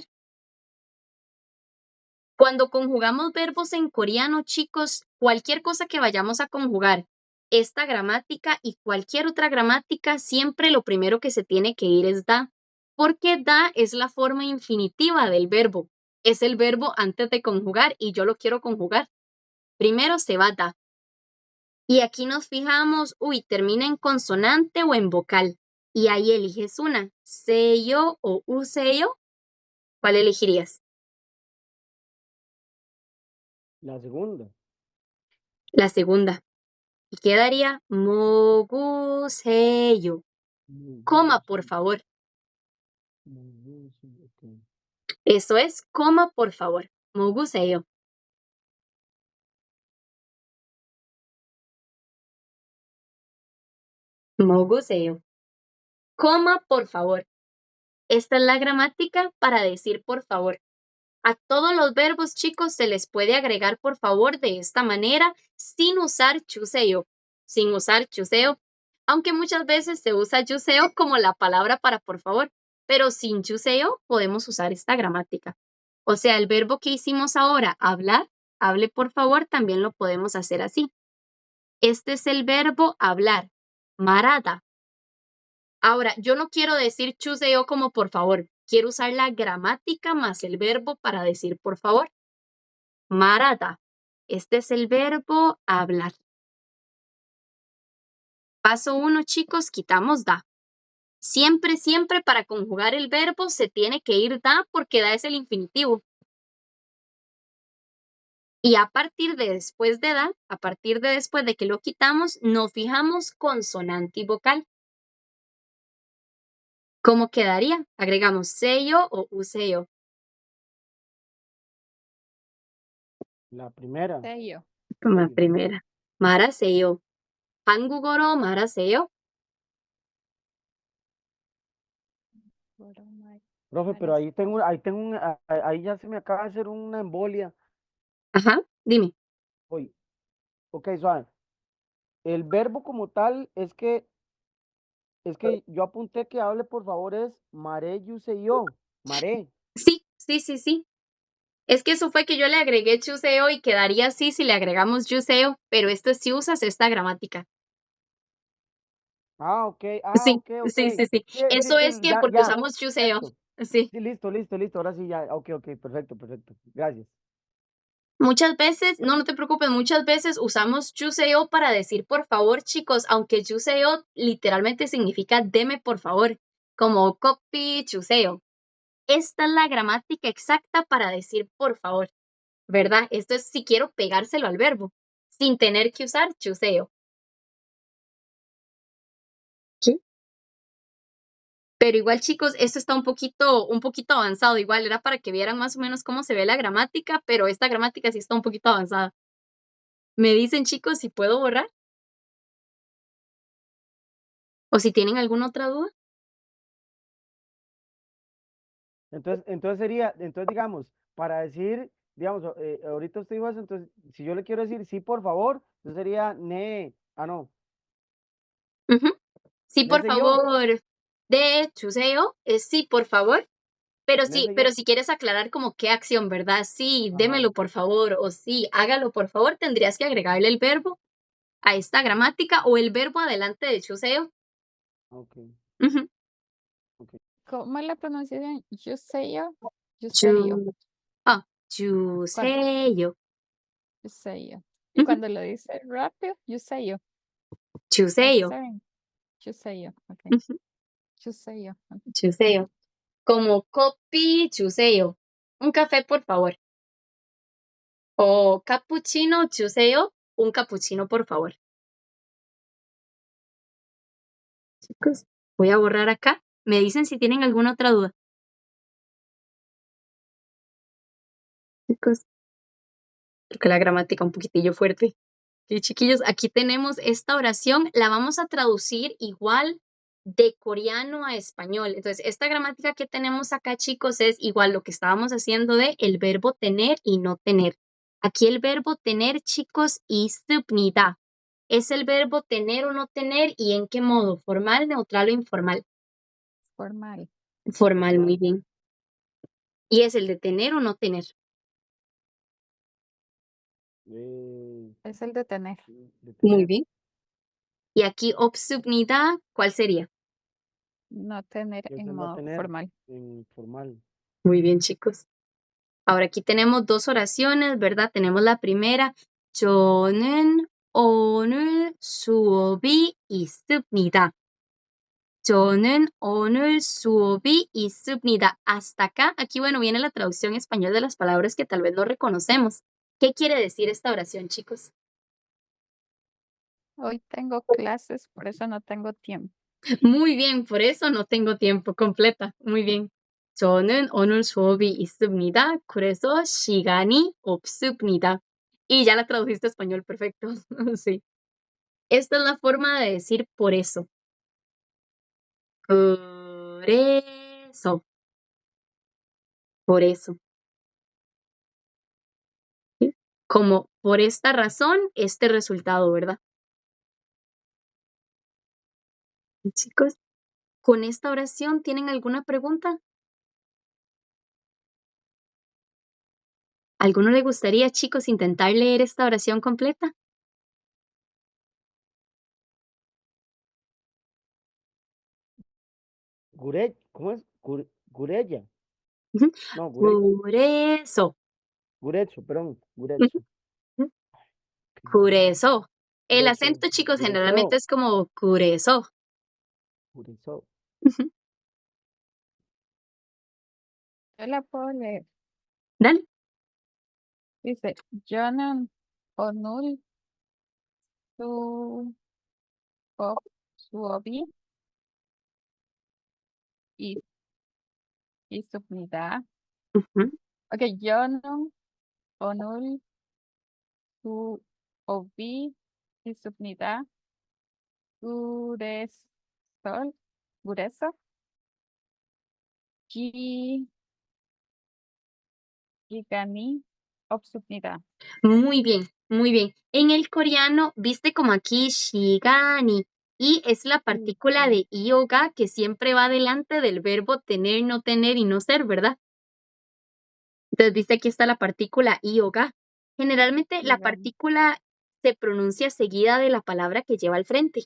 Cuando conjugamos verbos en coreano, chicos, cualquier cosa que vayamos a conjugar, esta gramática y cualquier otra gramática, siempre lo primero que se tiene que ir es da, porque da es la forma infinitiva del verbo. Es el verbo antes de conjugar y yo lo quiero conjugar. Primero se va da. Y aquí nos fijamos, uy, termina en consonante o en vocal. Y ahí eliges una, sello o usello. ¿Cuál elegirías? La segunda. La segunda. Y quedaría mogusello. Coma, por favor. Ok. Eso es, coma, por favor. Mogusello. Mogusello. Coma, por favor. Esta es la gramática para decir por favor. A todos los verbos, chicos, se les puede agregar por favor de esta manera sin usar chuseo. Sin usar chuseo. Aunque muchas veces se usa chuseo como la palabra para por favor. Pero sin chuseo podemos usar esta gramática. O sea, el verbo que hicimos ahora, hablar, hable por favor, también lo podemos hacer así. Este es el verbo hablar. Marada. Ahora, yo no quiero decir chuseo como por favor. Quiero usar la gramática más el verbo para decir por favor. Marada. Este es el verbo hablar. Paso 1, chicos, quitamos da. Siempre, siempre para conjugar el verbo se tiene que ir da porque da es el infinitivo. Y a partir de después de da, a partir de después de que lo quitamos, nos fijamos consonante y vocal. ¿Cómo quedaría? Agregamos sello o usello. La primera. Sello. Como la sello. primera. 말하세요. 한국어로 말하세요. Profe, pero ahí ahí ya se me acaba de hacer una embolia. Ajá, dime. Oye, ok, suave. El verbo como tal es que yo apunté que hable por favor es maré, yo. Maré. Sí, sí, sí, sí. Es que eso fue que yo le agregué chuseo y quedaría así si le agregamos chuseo, pero esto es si usas esta gramática. Ah, ok, Sí, ok. sí, sí, sí. Sí, sí, Eso sí, es que ya, porque ya, usamos chuseo. perfecto. Sí. Sí, listo. Ahora sí, ya, ok, perfecto. Gracias. Muchas veces, no te preocupes, muchas veces usamos chuseo para decir por favor, chicos, aunque chuseo literalmente significa deme por favor, como copy chuseo. Esta es la gramática exacta para decir por favor, ¿verdad? Esto es si quiero pegárselo al verbo, sin tener que usar chuseo. ¿Sí? Pero igual, chicos, esto está un poquito avanzado. Igual era para que vieran más o menos cómo se ve la gramática, pero esta gramática sí está un poquito avanzada. ¿Me dicen, chicos, si puedo borrar? ¿O si tienen alguna otra duda? Entonces digamos, para decir, digamos, ahorita usted dijo eso, entonces, si yo le quiero decir sí, por favor, entonces sería no, Ujú. Sí, ne por sé yo, favor. De chuseo es sí, por favor. ne sé Pero yo, si quieres aclarar como qué acción, ¿verdad? Sí, ajá, démelo por favor, o sí, hágalo por favor, tendrías que agregarle el verbo a esta gramática o el verbo adelante de chuseo. ok, Ujú. ok. ¿Cómo es la pronunciación? Yo sello. Yo sello. Chu- ah, Cuando, chuseo. yo sello. Y Ujú. cuando lo dice rápido, yo sello. Así Chuseo. saben. Yo sello. Ok. Ujú. Yo sello. Ok. Chuseo. Como copy chuseo. Un café, por favor. O cappuccino chuseo. Un cappuccino, por favor. Chicos, voy a borrar acá. Me dicen si tienen alguna otra duda. Chicos, porque la gramática un poquitillo fuerte. Sí, chiquillos, aquí tenemos esta oración. La vamos a traducir igual de coreano a español. Entonces, esta gramática que tenemos acá, chicos, es igual lo que estábamos haciendo de el verbo tener y no tener. Aquí el verbo tener, chicos, 있습니다. Es el verbo tener o no tener y en qué modo, formal, neutral o informal. Formal. Formal, muy Formal, bien. Y es el de tener o no tener. Es el de tener. de Muy tener, bien. Y aquí, 없습니다, ¿cuál sería? No tener es en el no modo tener formal. en formal, Muy bien, chicos. Ahora aquí tenemos dos oraciones, ¿verdad? Tenemos la primera, 저는 오늘 수업이 있습니다. 저는 오늘 수업이 있습니다. Hasta acá, aquí bueno, viene la traducción español de las palabras que tal vez no reconocemos. ¿Qué quiere decir esta oración, chicos? Hoy tengo clases, por eso no tengo tiempo. Muy bien, por eso no tengo tiempo completa. Muy bien. 저는 오늘 수업이 있습니다. 그래서 시간이 없습니다. Y ya la tradujiste a español, perfecto. Sí. Esta es la forma de decir por eso. 그래서. Por eso. ¿Sí? Como por esta razón, este resultado, ¿verdad? Chicos, ¿con esta oración tienen alguna pregunta? ¿Alguno le gustaría, chicos, intentar leer esta oración completa? ¿Cómo es? Gurella. Ujú. No, Por eso. Gurecho, perdón. Gurecho. Ujú. Curezo. El Gurecho. acento, chicos, Gurezo. generalmente es como curezo. Gurezo. Ujú. Yo la puedo leer. Dale. Dice, 저는 오늘 수, 수업이 있, 있습니다. Ujú. Ok, 저는 오늘 수업이 있습니다. 그래서, 그래서 시간이 없습니다. Muy bien, muy bien. En el coreano, viste como aquí shigani, y es la partícula de yoga que siempre va delante del verbo tener, no tener y no ser, ¿verdad? Entonces, viste, aquí está la partícula yoga. Generalmente la Shigani. partícula se pronuncia seguida de la palabra que lleva al frente.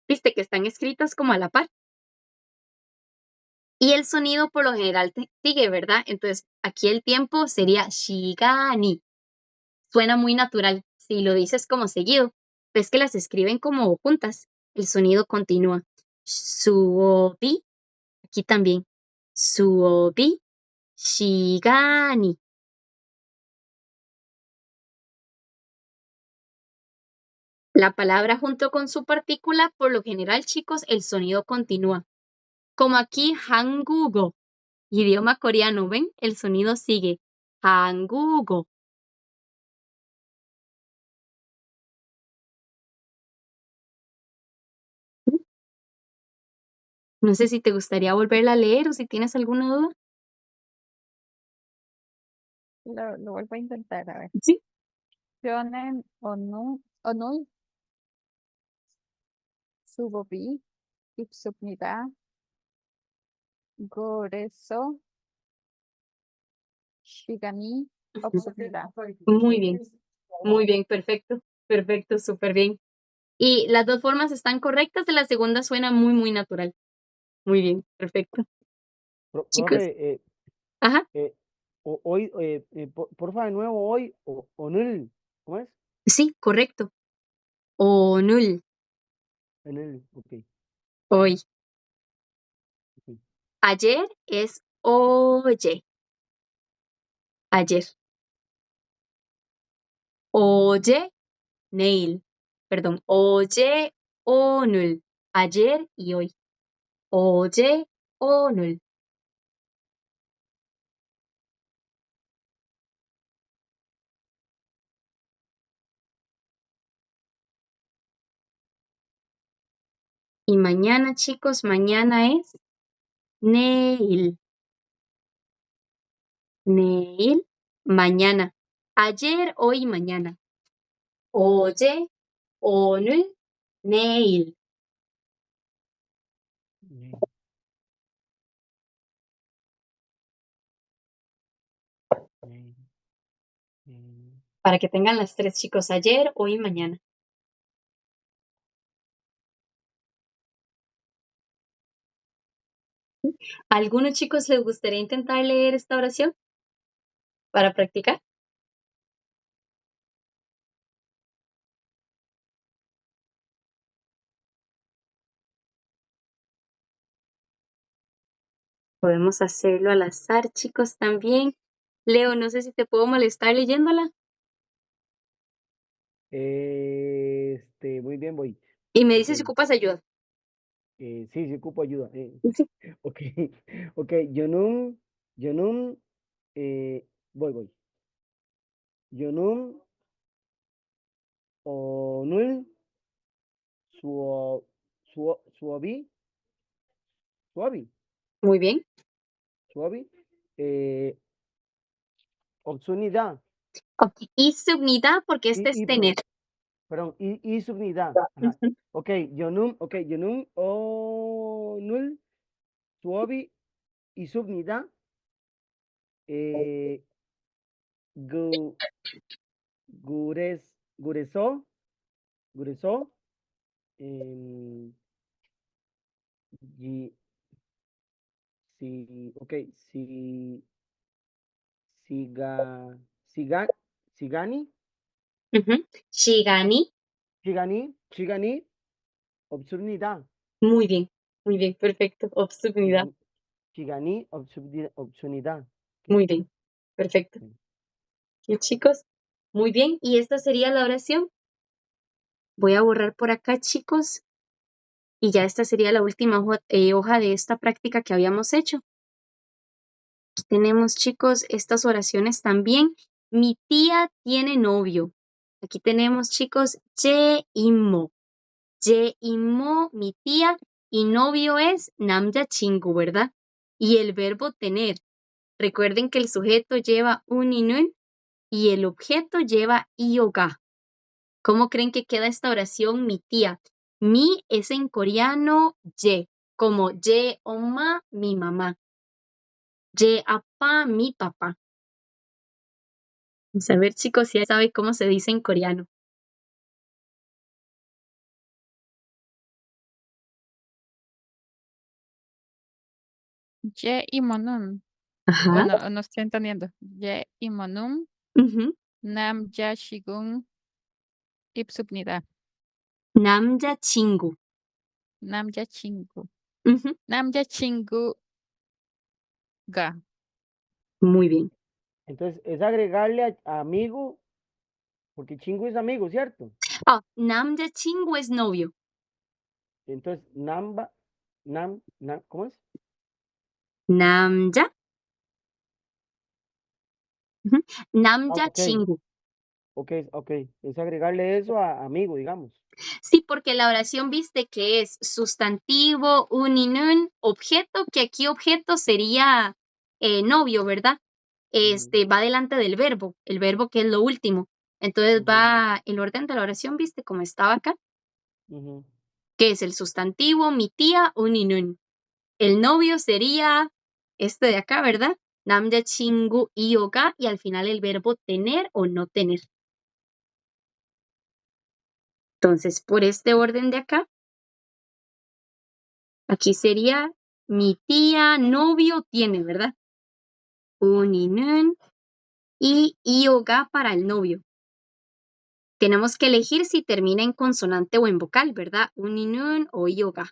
Viste que están escritas como a la par. Y el sonido por lo general sigue, ¿verdad? Entonces, aquí el tiempo sería shigani. Suena muy natural si lo dices como seguido. Ves que las escriben como juntas. El sonido continúa. Suobi, aquí también. Suobi, shigani. La palabra junto con su partícula, por lo general, chicos, el sonido continúa. Como aquí, 한국어, idioma coreano, ¿ven? El sonido sigue. 한국어. No sé si te gustaría volverla a leer o si tienes alguna duda. Lo vuelvo a intentar, a ver. Sí. 저는 오늘 수업이 있습니다. 그래서 시간이 없습니다. Muy bien, perfecto, perfecto, súper bien. Y las dos formas están correctas, de la segunda suena muy, muy natural. Muy bien, perfecto. Chicos, Profe, ajá, hoy, porfa, de nuevo, hoy, onul, ¿cómo es? sí, correcto. 오늘, Ok. hoy. Ok. Ayer es oye, ayer. 어제, 내일. Perdón, 어제, 오늘. Ayer y hoy. 어제, 오늘. Y mañana, chicos, mañana es 내일. 내일, mañana. Ayer, hoy, mañana. 어제, 오늘, 내일. Ne- ne- Para que tengan las tres, chicos. Ayer, hoy, mañana. ¿A algunos chicos les gustaría intentar leer esta oración para practicar? Podemos hacerlo al azar, chicos, también. Leo, no sé si te puedo molestar leyéndola. Muy bien, voy. Y me Ok, dices si ocupas ayuda. sí, sí ocupo ayuda. Sí. Ok, ok, Yonum, voy. Yonum, Onul, Suo, Suobi, Suavi, Muy bien. Suavi, eh, Obsunidad, Ok. Y subnidad, porque este es tener. perdón, y subnidad. Ajá. Ujú. Ok, Yonum, Onul, Suovi y subnidad, eh, gu, Guresó, Guresó, em, y, si, ok, si, siga, siga, sigani, Ujú. Shigani. Shigani, obsurnidad, Muy bien. Muy bien. Perfecto. Subnidad. Shigani, obsurnidad. Ok, Muy bien. Perfecto. ok. ¿Y chicos? Muy bien. Y esta sería la oración. Voy a borrar por acá, chicos. Y ya esta sería la última hoja de esta práctica que habíamos hecho. Aquí tenemos, chicos, estas oraciones también. Mi tía tiene novio. Aquí tenemos, chicos, ye imo. Ye imo, mi tía, y novio es namja chingu, ¿verdad? Y el verbo tener. Recuerden que el sujeto lleva un inun y el objeto lleva ioga. ¿Cómo creen que queda esta oración, mi tía? Mi es en coreano ye, como ye oma, mi mamá. Ye apa, mi papá. Vamos a ver, chicos, si ya sabe cómo se dice en coreano. Ye y monum. Ajá. No estoy entendiendo. Ye y monum. Ujú. Nam ya shigun ipsubnida. 남자 친구. Nam ya chingu. Ujú. Nam ya chingu ga. Muy bien. Entonces, es agregarle a amigo, porque chingo es amigo, ¿cierto? Ah, 남자 친구 es novio. Entonces, ¿cómo es? 남자. Ujú. Ah, 남자 ok, 친구. ok, es agregarle eso a amigo, digamos. Sí, porque la oración viste que es sustantivo, uninun, objeto, que aquí objeto sería novio, ¿verdad? Ujú, Va delante del verbo, el verbo que es lo último. Entonces ujú, va el orden de la oración, viste, como estaba acá, ujú. que es el sustantivo, mi tía, uninun. El novio sería este de acá, ¿verdad? 남자 친구 이요가 y al final el verbo tener o no tener. Entonces, por este orden de acá, aquí sería mi tía novio tiene, ¿verdad? Uninun y iyoga para el novio. Tenemos que elegir si termina en consonante o en vocal, ¿verdad? Uninun o iyoga.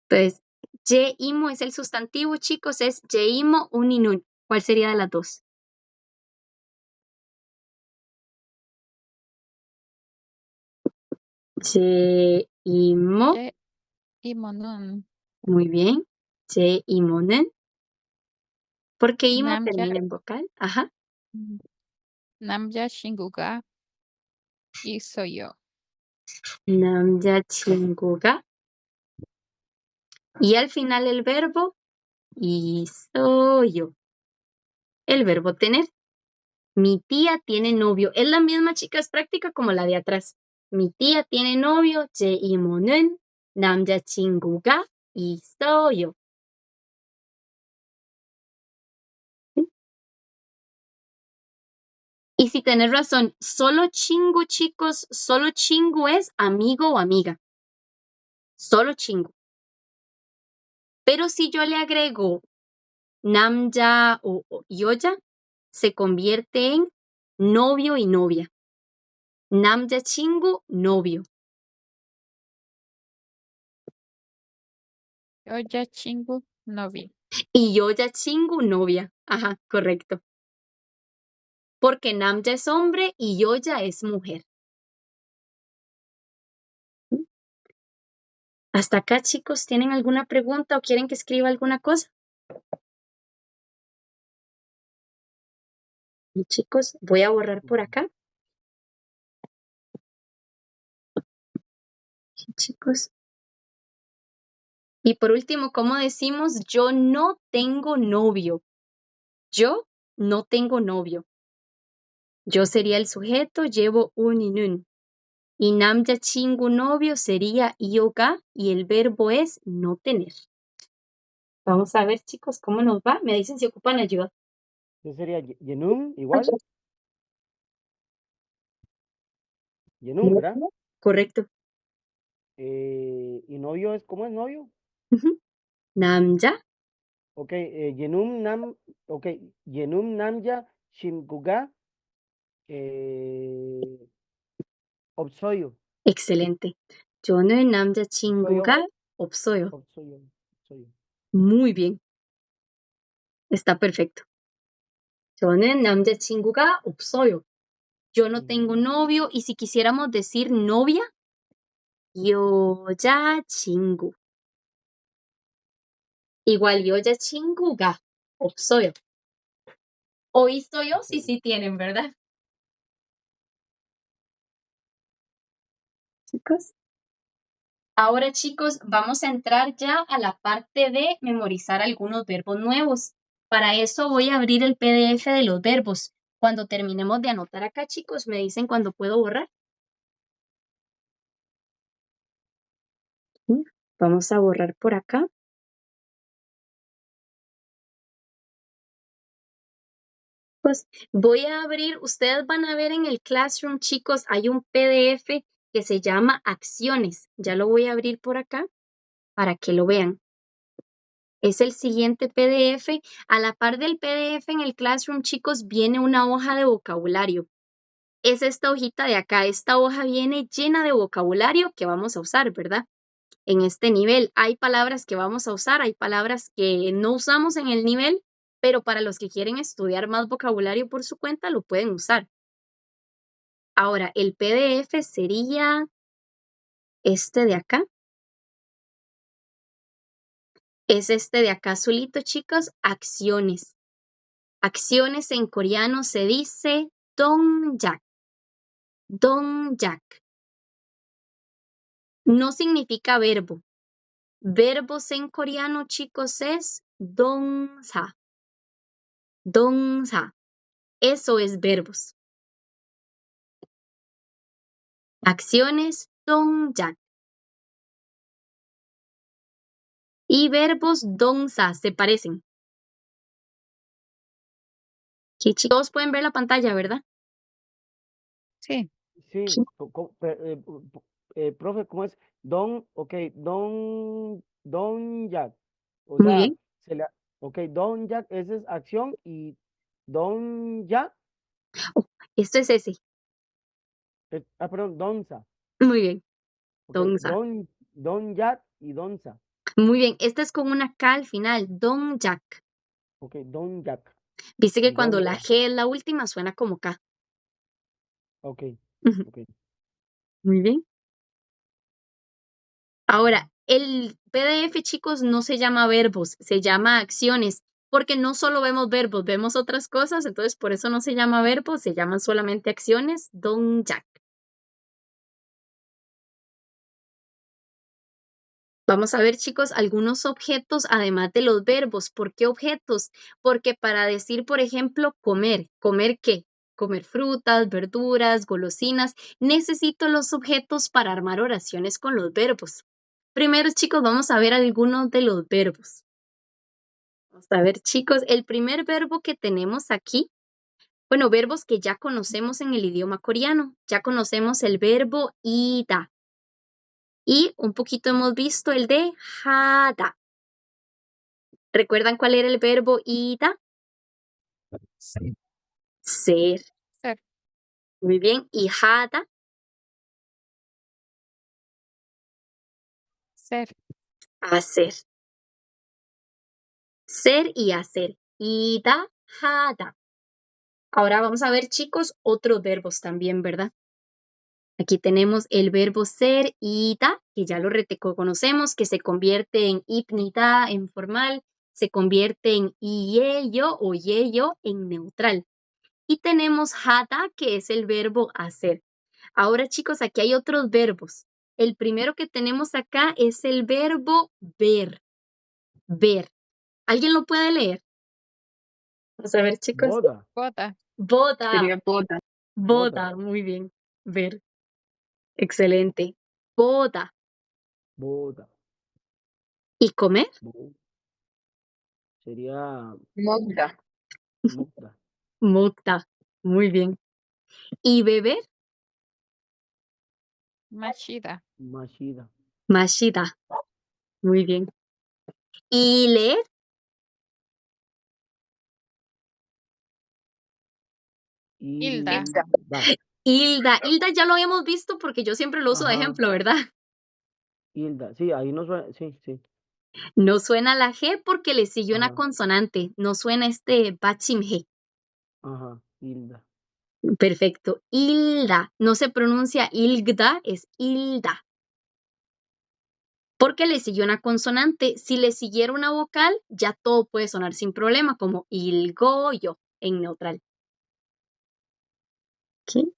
Entonces, yeimo es el sustantivo, chicos, es yeimo uninun. ¿Cuál sería de las dos? Yeimo, Ye y monum. muy bien. Yeimonen, porque imo Nam ya, termina en vocal. Ajá. nam ya chingu ga. Y soy yo. 남자친구가 y al final el verbo 있어요. El verbo tener. Mi tía tiene novio. Es la misma, chicas, práctica como la de atrás. Mi tía tiene novio. 제 이모는 남자친구가 있어요. ¿Sí? Y si tenés razón, solo chingu, chicos, solo chingu es amigo o amiga. Solo chingu. Pero si yo le agrego namja o yoya, se convierte en novio y novia. 남자친구, novio. Yo ya chingu Novia. Y yoya chingu, novia. Ajá, correcto. Porque namja es hombre y yoya es mujer. Hasta acá, chicos, ¿tienen alguna pregunta o quieren que escriba alguna cosa? Y chicos, voy a borrar por acá. Y, chicos. Y por último, ¿cómo decimos? Yo no tengo novio. Yo no tengo novio. Yo sería el sujeto, llevo un y nun. Y namja chingu novio sería yoga y el verbo es no tener. Vamos a ver, chicos, cómo nos va. Me dicen si ocupan ayuda. ¿Qué sería Yenum igual? Yenum, ¿verdad? Correcto. ¿Y novio es cómo es novio? Ujú. Namja, Ok, Yenum Namja Shinguga Opsoyo. excelente. 저는 Opsoyo. 남자친구가 없어요. Opsoyo. Opsoyo. Muy bien. Está perfecto. 저는 남자친구가 없어요. Yo no tengo novio y si quisiéramos decir novia, 여자친구. igual 여자친구가 없어요. Hoy soy yo, sí, sí tienen, ¿verdad? Chicos. Ahora, chicos, vamos a entrar ya a la parte de memorizar algunos verbos nuevos. Para eso voy a abrir el PDF de los verbos. Cuando terminemos de anotar acá, chicos, me dicen cuándo puedo borrar. Vamos a borrar por acá. Pues voy a abrir, ustedes van a ver en el Classroom, chicos, hay un PDF que se llama Acciones. Ya lo voy a abrir por acá para que lo vean. Es el siguiente PDF. A la par del PDF en el Classroom, chicos, viene una hoja de vocabulario. Es esta hojita de acá. Esta hoja viene llena de vocabulario que vamos a usar, ¿verdad? En este nivel hay palabras que vamos a usar, hay palabras que no usamos en el nivel, pero para los que quieren estudiar más vocabulario por su cuenta, lo pueden usar. Ahora, el PDF sería este de acá. Es este de acá azulito, chicos, acciones. Acciones en coreano se dice dongjak. Dongjak. No significa verbo. Verbos en coreano, chicos, es dongsa. Dongsa. Eso es verbos. Acciones, dongjak. Y verbos, dongsa, se parecen. Aquí, chicos, todos pueden ver la pantalla, ¿verdad? Sí. Sí, profe, ¿cómo es? Don Jack. O Muy sea, bien. Don Jack, esa es acción y Don Jack, Oh, esto es ese. perdón, Donza. Muy bien. Ok, Dongsa. Don Jack y Donza. Muy bien. Esta es con una K al final. Dongjak. Ok, Don Jack Viste que y cuando Don la Jack. G es la última suena como K. Ok, Ujú. ok. Muy bien. Ahora, el PDF, chicos, no se llama verbos, se llama acciones, porque no solo vemos verbos, vemos otras cosas, entonces por eso no se llama verbos, se llaman solamente acciones, dongjak. Vamos a ver, chicos, algunos objetos además de los verbos. ¿Por qué objetos? Porque para decir, por ejemplo, comer, ¿comer qué? Comer frutas, verduras, golosinas. Necesito los objetos para armar oraciones con los verbos. Primero, chicos, vamos a ver algunos de los verbos. Vamos a ver, chicos, el primer verbo que tenemos aquí, bueno, verbos que ya conocemos en el idioma coreano. Ya conocemos el verbo ida. Y un poquito hemos visto el de hada. ¿Recuerdan cuál era el verbo ida? Sí. Ser. Ser. Muy bien. Y hada, Ser. hacer. Ser y hacer. Ida, hada. Ahora vamos a ver, chicos, otros verbos también, ¿verdad? Aquí tenemos el verbo ser, ida, que ya lo conocemos, que se convierte en ipnida en formal, se convierte en iello o yeyo en neutral. Y tenemos hada, que es el verbo hacer. Ahora, chicos, aquí hay otros verbos. El primero que tenemos acá es el verbo ver. Ver. ¿Alguien lo puede leer? Vamos a ver, chicos. Boda, Boda. Boda. Sería boda. Boda. Muy bien. Ver. Excelente. Boda. boda, ¿Y comer? bo- sería Moda. mukda, Mukta. Muy bien. ¿Y beber? Mashida. mashida, Mashida. Muy bien. ¿Y leer? Hilda. hilda, Hilda. Hilda ya lo habíamos visto porque yo siempre lo uso de ajá, ejemplo, ¿verdad? hilda, sí, ahí no suena, sí, sí, No suena la G porque le sigue una ajá, consonante. No suena este bachim G. ajá, hilda, Perfecto. Hilda. No se pronuncia Ilgda, es Hilda. Porque le siguió una consonante. Si le siguiera una vocal, ya todo puede sonar sin problema, como ilgoyo en neutral. ¿Ok?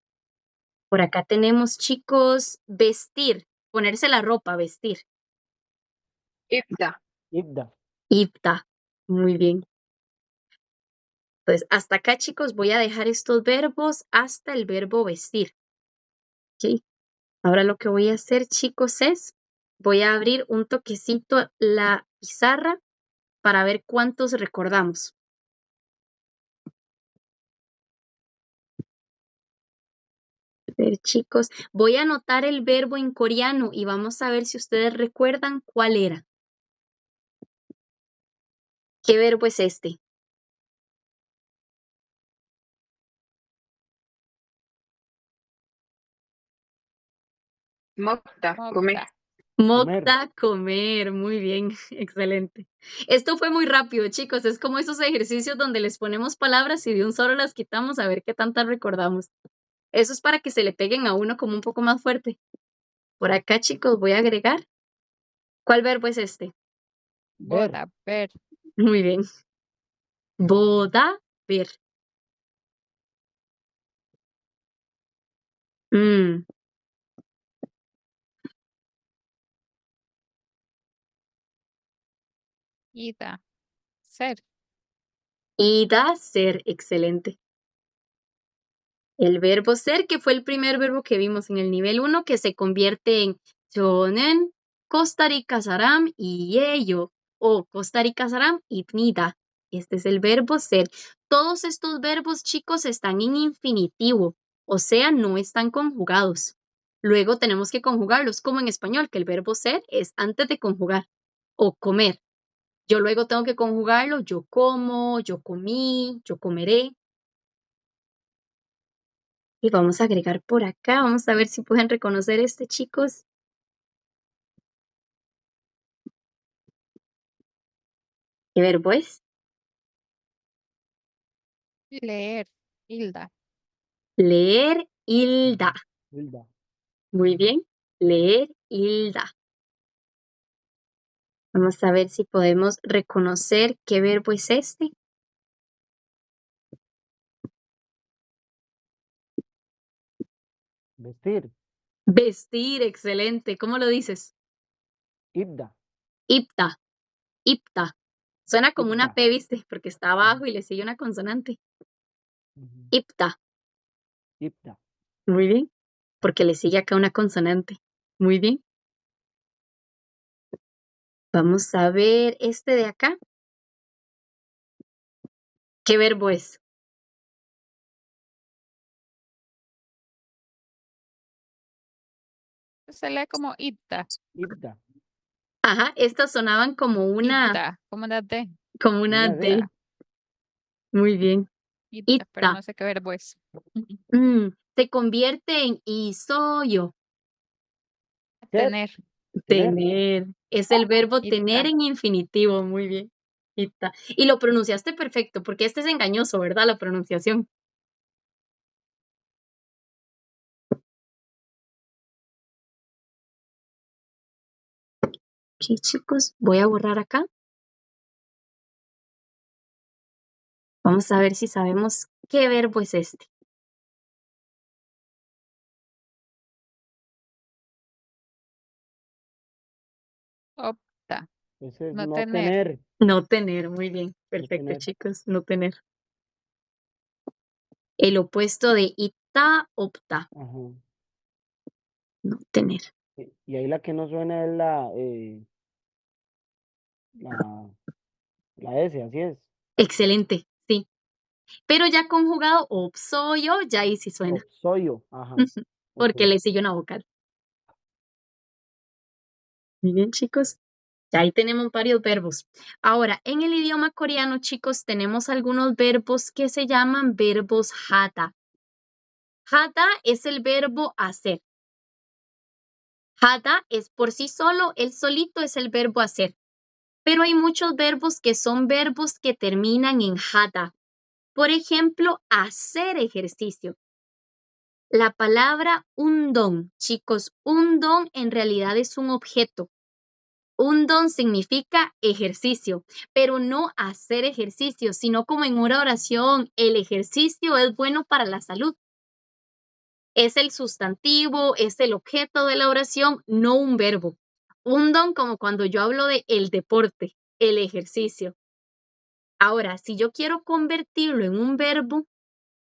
Por acá tenemos, chicos, vestir. Ponerse la ropa, vestir. Ipda. ibda, Ipta. Muy bien. Pues hasta acá, chicos, voy a dejar estos verbos hasta el verbo vestir. ¿Ok? Ahora lo que voy a hacer, chicos, es voy a abrir un toquecito la pizarra para ver cuántos recordamos. A ver, chicos, voy a anotar el verbo en coreano y vamos a ver si ustedes recuerdan cuál era. ¿Qué verbo es este? Mokta. Comer. Mokta. comer, Mokta, comer. Muy bien, excelente. Esto fue muy rápido, chicos. Es como esos ejercicios donde les ponemos palabras y de un solo las quitamos a ver qué tantas recordamos. Eso es para que se le peguen a uno como un poco más fuerte. Por acá, chicos, voy a agregar. ¿Cuál verbo es este? ver, Boda. Ver. Muy bien. Boda, ver. Mm, Ida. Ser. ida, ser, excelente. El verbo ser, que fue el primer verbo que vimos en el nivel 1, que se convierte en 저는 Costa Rica saram y ello, o Costa Rica saram 입니다. Este es el verbo ser. Todos estos verbos, chicos, están en infinitivo, o sea, no están conjugados. Luego tenemos que conjugarlos, como en español, que el verbo ser es antes de conjugar, o comer. Yo luego tengo que conjugarlo, yo como, yo comí, yo comeré. Y vamos a agregar por acá, vamos a ver si pueden reconocer este, chicos. ¿Qué verbo es? Leer. Hilda. Leer, hilda. hilda, Muy bien, leer, hilda. Vamos a ver si podemos reconocer qué verbo es este. vestir, Vestir, excelente. ¿Cómo lo dices? ibda, Ipta, ipta. Suena como una ibda, P, ¿viste? Porque está abajo y le sigue una consonante. ujú, Ipta. ibda, Muy bien. Porque le sigue acá una consonante. Muy bien. Vamos a ver este de acá. ¿Qué verbo es? Se lee como Ipta. ibda, Ajá, estas sonaban Ipta. Como la D. como una una D, D. Muy bien. Ipta, pero Ita. no sé qué verbo es. Se convierte en isoyo. ser, Tener. tener, Tener. Es el verbo tener Ipta. en infinitivo. Muy bien. Ita. Y lo pronunciaste perfecto, porque este es engañoso, ¿verdad? La pronunciación. Ok, chicos, voy a borrar acá. Vamos a ver si sabemos qué verbo es este. Opta. Ese es No no tener. tener. No tener, muy bien. No Perfecto, tener. chicos, no tener. El opuesto de ita, opta. Ajá. No tener. Y ahí la que no suena es la S, así es. Excelente, sí. Pero ya conjugado opsoyo, ya ahí sí suena. Soy yo. Ajá. Ok. Porque le sigue una vocal. Muy bien, chicos. Ya ahí tenemos varios verbos. Ahora, en el idioma coreano, chicos, tenemos algunos verbos que se llaman verbos hata. Hata es el verbo hacer. Hata es por sí solo, él solito es el verbo hacer. Pero hay muchos verbos que son verbos que terminan en hata. Por ejemplo, hacer ejercicio. La palabra undong, chicos, undong en realidad es un objeto. Undong significa ejercicio, pero no hacer ejercicio, sino como en una oración, el ejercicio es bueno para la salud. Es el sustantivo, es el objeto de la oración, no un verbo. Undong como cuando yo hablo de el deporte, el ejercicio. Ahora, si yo quiero convertirlo en un verbo,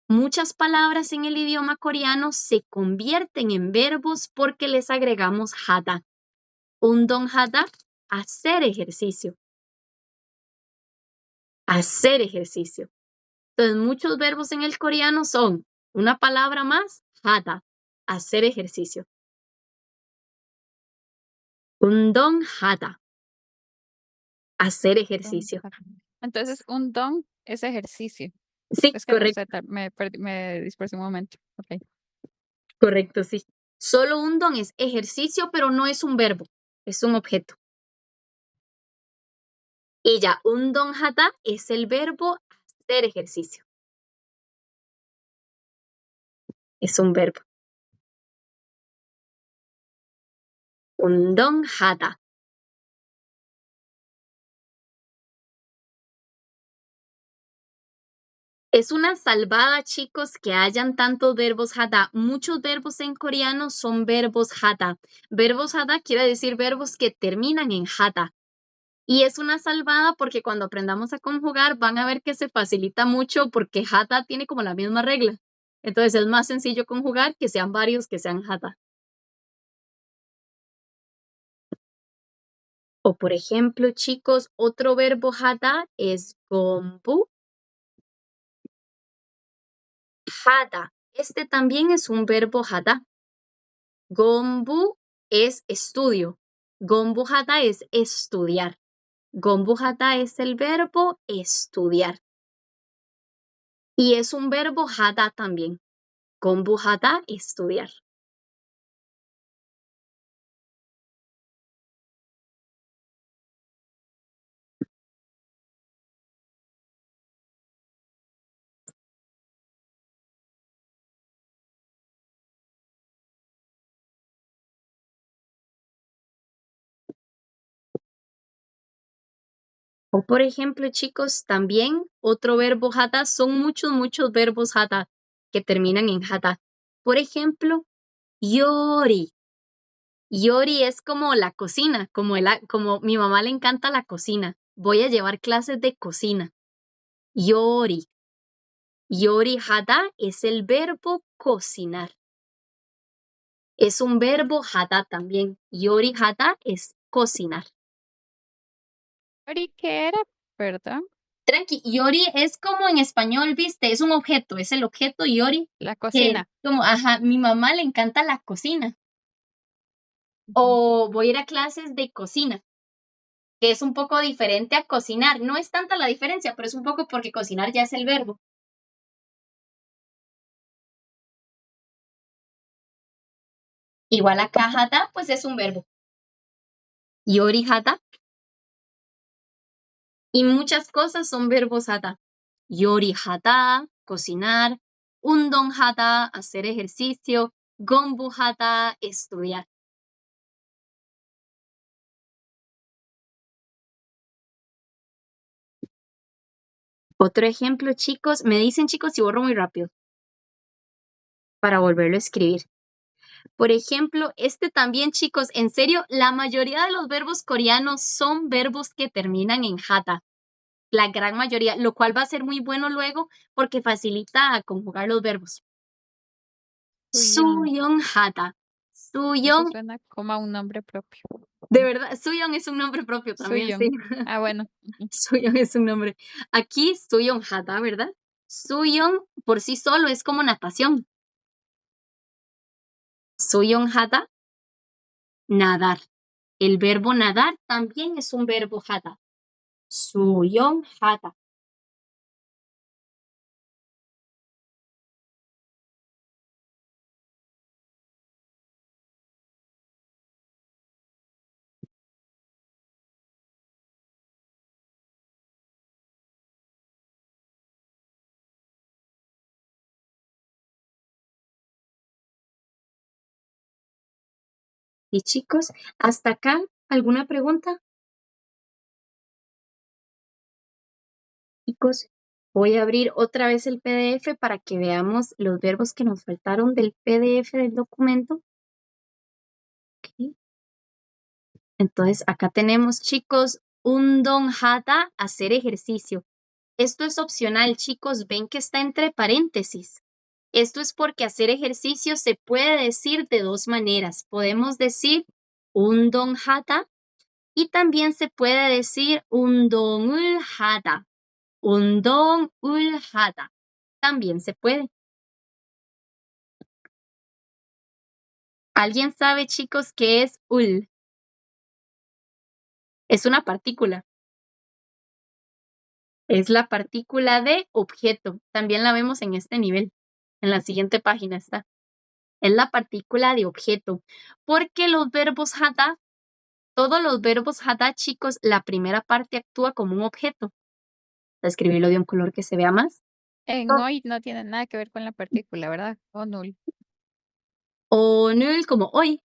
muchas palabras en el idioma coreano se convierten en verbos porque les agregamos hada. Undong hada, hacer ejercicio. Hacer ejercicio. Entonces, muchos verbos en el coreano son una palabra más, hada, hacer ejercicio. Undong hada, hacer ejercicio. Entonces, un don es ejercicio. Sí, Es que no correcto, sé, me dispersé un momento. Ok. correcto, sí. Solo undong es ejercicio, pero no es un verbo, es un objeto. Y ya, undong hada es el verbo hacer ejercicio. Es un verbo. undong hada. Es una salvada, chicos, que hayan tantos verbos hada. Muchos verbos en coreano son verbos hada. Verbos hada quiere decir verbos que terminan en hada. Y es una salvada porque cuando aprendamos a conjugar van a ver que se facilita mucho porque hada tiene como la misma regla. Entonces es más sencillo conjugar que sean varios que sean hada. O por ejemplo, chicos, otro verbo hada es gombu. Hada. Este también es un verbo hada. Gombu es estudio. Gombu hada es estudiar. Gombu hada es el verbo estudiar. Y es un verbo hada también. Gombu hada, estudiar. O por ejemplo, chicos, también otro verbo hada, son muchos verbos hada que terminan en hada. Por ejemplo, yori. Yori es como la cocina, como mi mamá le encanta la cocina. Voy a llevar clases de cocina. Yori. Yori hada es el verbo cocinar. Es un verbo hada también. Yori hada es cocinar. ¿Y qué era? Perdón. Tranqui, yori es como en español, ¿viste? Es un objeto, es el objeto yori. La Que cocina. como, ajá, mi mamá le encanta la cocina. O voy a ir a clases de cocina, que es un poco diferente a cocinar. No es tanta la diferencia, pero es un poco porque cocinar ya es el verbo. Igual acá hada, pues es un verbo. Yori hada. Y muchas cosas son verbos hada. 요리하다, cocinar. 운동하다, hacer ejercicio. 공부하다, estudiar. Otro ejemplo, chicos. Me dicen, chicos, si borro muy rápido para volverlo a escribir. Por ejemplo, este también, chicos, en serio, la mayoría de los verbos coreanos son verbos que terminan en hata. La gran mayoría, lo cual va a ser muy bueno luego porque facilita conjugar los verbos. Suyeon. 수영하다. Eso 수영, suena como a un nombre propio. de verdad, 수영 es un nombre propio también, sí. Suyeon. Ah, bueno. 수영 es un nombre. Aquí 수영하다, ¿verdad? 수영 por sí solo es como natación. 수영하다, nadar. El verbo nadar también es un verbo hada. 수영하다. Y chicos, hasta acá, ¿alguna pregunta? Chicos, voy a abrir otra vez el PDF para que veamos los verbos que nos faltaron del PDF del documento. Ok. Entonces, acá tenemos, chicos, 운동하다, hacer ejercicio. Esto es opcional, chicos. Ven que está entre paréntesis. Esto es porque hacer ejercicio se puede decir de dos maneras. Podemos decir 운동하다 y también se puede decir 운동을 하다. 운동을 하다. También se puede. ¿Alguien sabe, chicos, qué es ul? Es una partícula. Es la partícula de objeto. También la vemos en este nivel. En la siguiente página está. Es la partícula de objeto. Porque los verbos hada, todos los verbos hada, chicos, la primera parte actúa como un objeto. Voy a escribirlo de un color que se vea más. En Oh. hoy no tiene nada que ver con la partícula, ¿verdad? O null. O nul como hoy.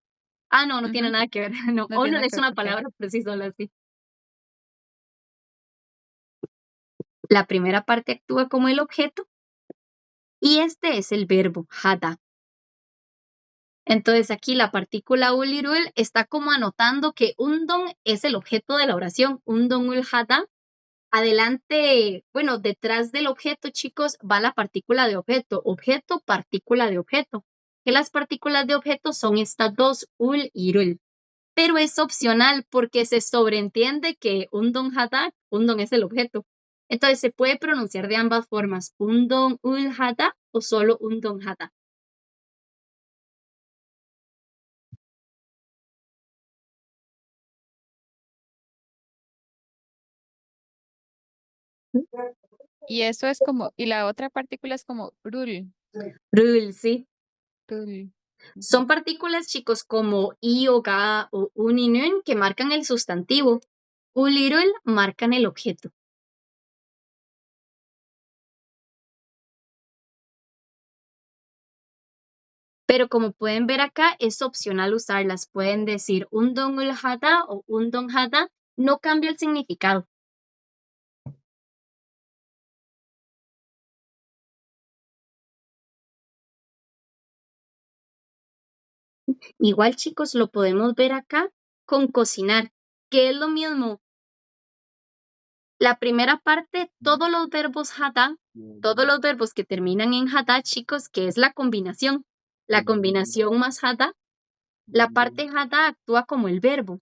Ah, no, no tiene Ujú. nada que ver. No, No o tiene nul nada es que ver. una Ok. palabra por sí sola, así. La primera parte actúa como el objeto y este es el verbo hada. Entonces aquí la partícula ulirul está como anotando que undon es el objeto de la oración. Undon ul hada. Adelante, bueno, detrás del objeto, chicos, va la partícula de objeto. Objeto, partícula de objeto. Que las partículas de objeto son estas dos, ul y rul. Pero es opcional porque se sobreentiende que undon hada, undon es el objeto. Entonces se puede pronunciar de ambas formas, undon ul hada o solo undon hada. Y eso es como, y la otra partícula es como rul. Rul, sí. Rul. Son partículas, chicos, como i o ga o un y nun que marcan el sustantivo. Ul y rul marcan el objeto. Pero como pueden ver acá, es opcional usarlas. Pueden decir undon ul hada o undon hada. No cambia el significado. Igual, chicos, lo podemos ver acá con cocinar, que es lo mismo. La primera parte, todos los verbos hada, todos los verbos que terminan en hada, chicos, que es la combinación. La combinación más hada, la parte hada actúa como el verbo.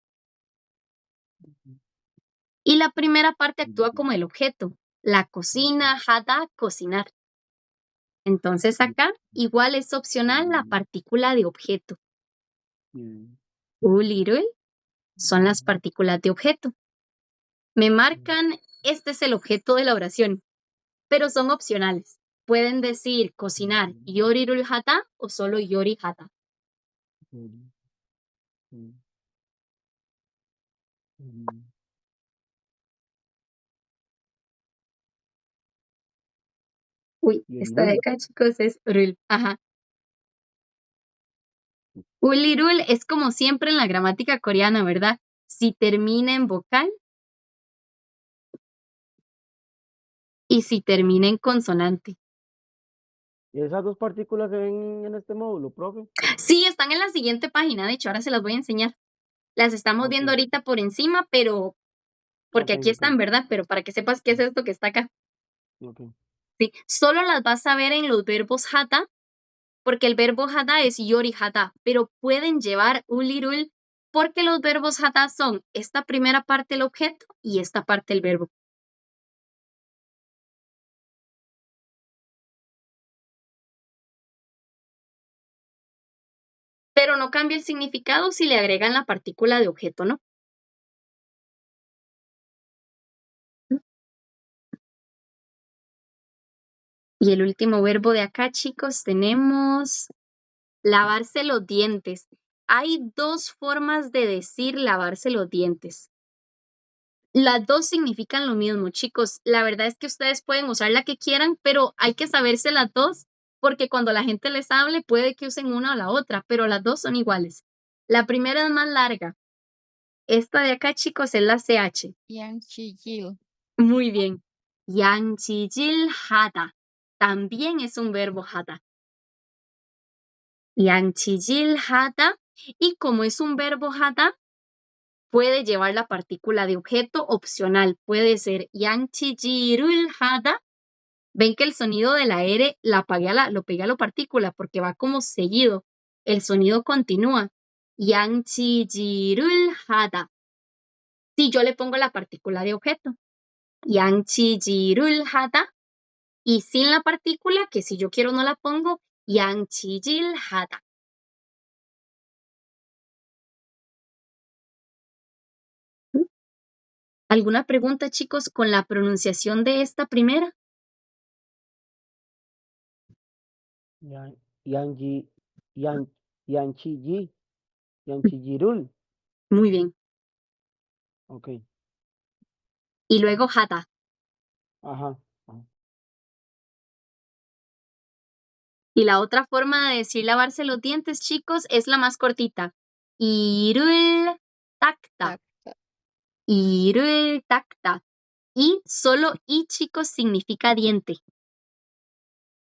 Y la primera parte actúa como el objeto. La cocina, hada, cocinar. Entonces acá igual es opcional la partícula de objeto. Ul y rul son las partículas de objeto. Me marcan, este es el objeto de la oración, pero son opcionales. Pueden decir cocinar yorirul hata o solo yori hata. Uy, esta de Yurirul. acá, chicos, es rul. Ajá. Ulirul es como siempre en la gramática coreana, ¿verdad? Si termina en vocal y si termina en consonante. ¿Y esas dos partículas se ven en este módulo, profe? Sí, están en la siguiente página, de hecho, ahora se las voy a enseñar. Las estamos Ok, viendo ahorita por encima, pero porque ok, aquí ok, están, ¿verdad? Pero para que sepas qué es esto que está acá. ok. Sí, solo las vas a ver en los verbos hata, porque el verbo hata es yori hata, pero pueden llevar ulirul porque los verbos hata son esta primera parte el objeto y esta parte el verbo. Pero no cambia el significado si le agregan la partícula de objeto, ¿no? Y el último verbo de acá, chicos, tenemos lavarse los dientes. Hay dos formas de decir lavarse los dientes. Las dos significan lo mismo, chicos. La verdad es que ustedes pueden usar la que quieran, pero hay que saberse las dos, porque cuando la gente les hable puede que usen una o la otra, pero las dos son iguales. La primera es más larga. Esta de acá, chicos, es la CH. Yanchijil. Muy bien. Yanchijil hada. También es un verbo hada. Yanchijil hada. Y como es un verbo hada, puede llevar la partícula de objeto opcional. Puede ser yanchijirul hada. Ven que el sonido de la R lo pegué a la partícula porque va como seguido. El sonido continúa. Yanchijirul hada. Si yo le pongo la partícula de objeto. Yanchijirul hada. Y sin la partícula, que si yo quiero no la pongo, yanchijil hada. ¿Alguna pregunta, chicos, con la pronunciación de esta primera? Yan, yanji, yan, yanchiji, yanchijirul. Muy bien. Ok, Y luego hada. ajá, ajá. Y la otra forma de decir lavarse los dientes, chicos, es la más cortita. Irul takta. Tacta. Irul takta. Y solo i, chicos, significa diente.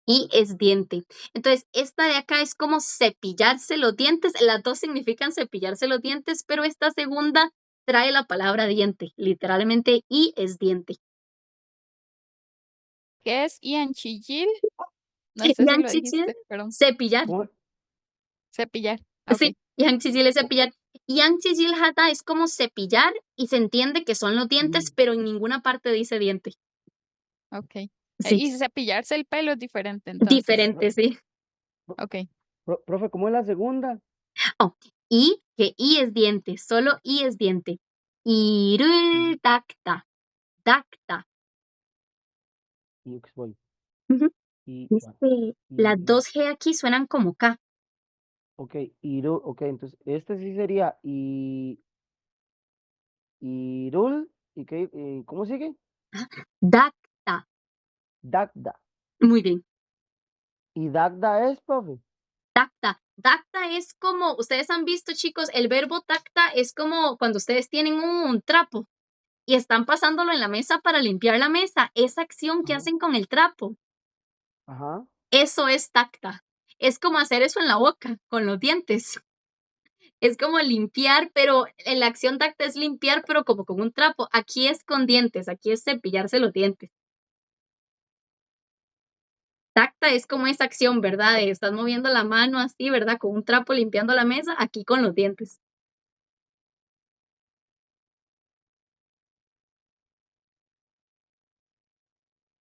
Y es diente. Entonces, esta de acá es como cepillarse los dientes. Las dos significan cepillarse los dientes, pero esta segunda trae la palabra diente. Literalmente, y es diente. ¿Qué es Yanchijil? No sé si lo Yanchichil, dijiste, perdón. cepillar. ¿Cómo? Cepillar. Ok, Sí, Yanchichil es cepillar. Yanchichil hata es como cepillar y se entiende que son los dientes, Mm, pero en ninguna parte dice diente. ok. Sí, Y cepillarse el pelo es diferente, entonces. pro- diferente, sí. Ok. profe, ¿cómo es la segunda? Oh, y que i es diente, solo i es diente. Mm, Irul dacta, dacta. Y voy. Ujú. Y, bueno, Las y, dos G aquí suenan como K. ok, ok, entonces este sí sería irul, ¿y qué? ¿Cómo sigue? Dacta. Dagda. Muy bien. ¿Y Dagda es, profe? Tacta. Tacta es como, ustedes han visto, chicos, el verbo tacta es como cuando ustedes tienen un trapo y están pasándolo en la mesa para limpiar la mesa. Esa acción que Ajá, hacen con el trapo, ajá. eso es tacta. Es como hacer eso en la boca, con los dientes. Es como limpiar, pero en la acción tacta es limpiar, pero como con un trapo. Aquí es con dientes, aquí es cepillarse los dientes. Tacta es como esa acción, ¿verdad? De estás moviendo la mano así, ¿verdad? Con un trapo limpiando la mesa, aquí con los dientes.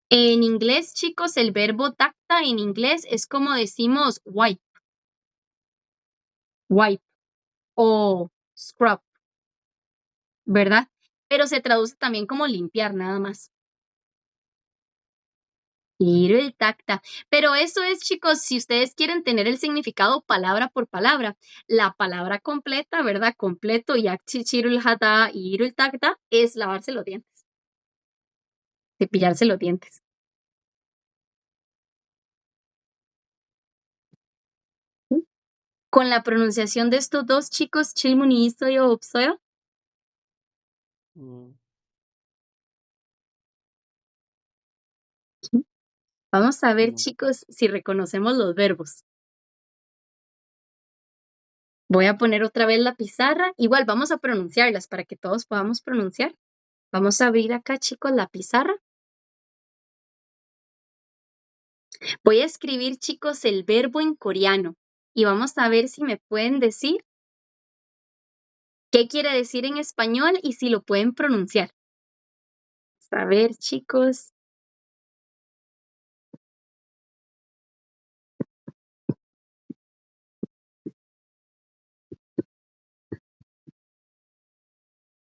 En inglés, chicos, el verbo tacta en inglés es como decimos wipe o scrub, ¿verdad? Pero se traduce también como limpiar, nada más. Ir el tacta. Pero eso es, chicos, si ustedes quieren tener el significado palabra por palabra, la palabra completa, ¿verdad? Completo, yakchichirul hata y irul tacta, es lavarse los dientes, cepillarse los dientes. Con la pronunciación de estos dos chicos, 질문이 있어요, 없어요? Mm, Vamos a ver, no. chicos, si reconocemos los verbos. Voy a poner otra vez la pizarra. Igual vamos a pronunciarlas para que todos podamos pronunciar. Vamos a abrir acá, chicos, la pizarra. Voy a escribir, chicos, el verbo en coreano y vamos a ver si me pueden decir qué quiere decir en español y si lo pueden pronunciar. A ver, chicos.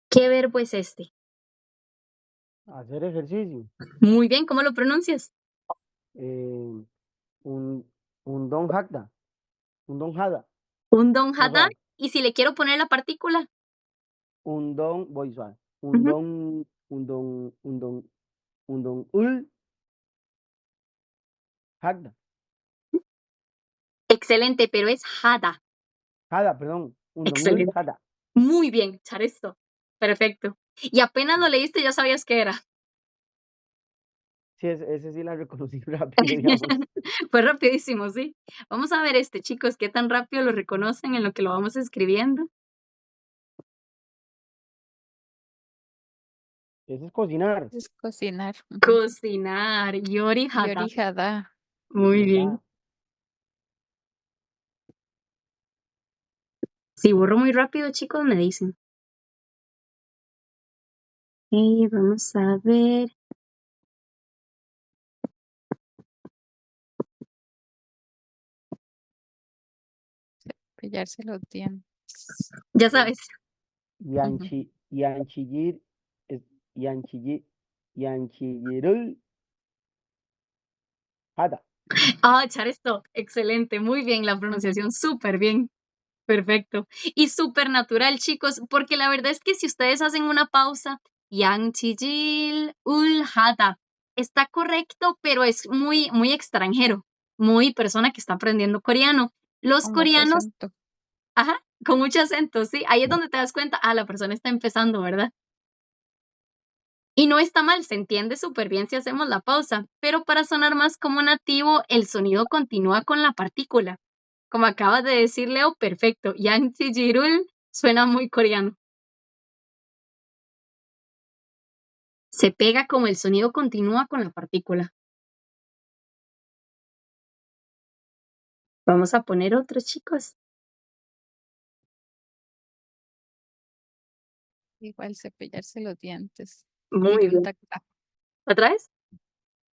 ¿Qué verbo es este? Hacer ejercicio. Muy bien, ¿cómo lo pronuncias? Eh, un, un don hada. Un don hada. Un don No, hada. suave. Y si le quiero poner la partícula. Un don, voy suave. Ujú. Un don ul hada. Excelente, pero es hada. Hada, perdón. Un don ul Excelente. hada. Muy bien, Charesto. Perfecto. Y apenas lo leíste, ya sabías qué era. Sí, ese sí la reconocí rápido, digamos. Fue rapidísimo, sí. Vamos a ver este, chicos, qué tan rápido lo reconocen en lo que lo vamos escribiendo. Ese es cocinar. Es cocinar. Cocinar, yori hada. Yorihada. Muy bien. Si borro muy rápido, chicos, me dicen. Y vamos a ver. Cepillarse los dientes. Ya sabes. Yanchillir, yanchillir, yanchillirul hada. Ah, echar esto. Excelente. Muy bien. La pronunciación súper bien. Perfecto. Y súper natural, chicos, porque la verdad es que si ustedes hacen una pausa, Yangchijil ul hada, está correcto, pero es muy, muy extranjero, muy persona que está aprendiendo coreano. Los Con mucho coreanos, acento. ajá, con mucho acento, sí. Ahí es donde te das cuenta, la persona está empezando, ¿verdad? Y no está mal, se entiende súper bien si hacemos la pausa, pero para sonar más como nativo, el sonido continúa con la partícula. Como acabas de decir, Leo, perfecto. Yang Jirul suena muy coreano. Se pega como el sonido continúa con la partícula. Vamos a poner otro, chicos. Igual cepillarse los dientes. Muy Irul bien. takta. ¿Otra vez?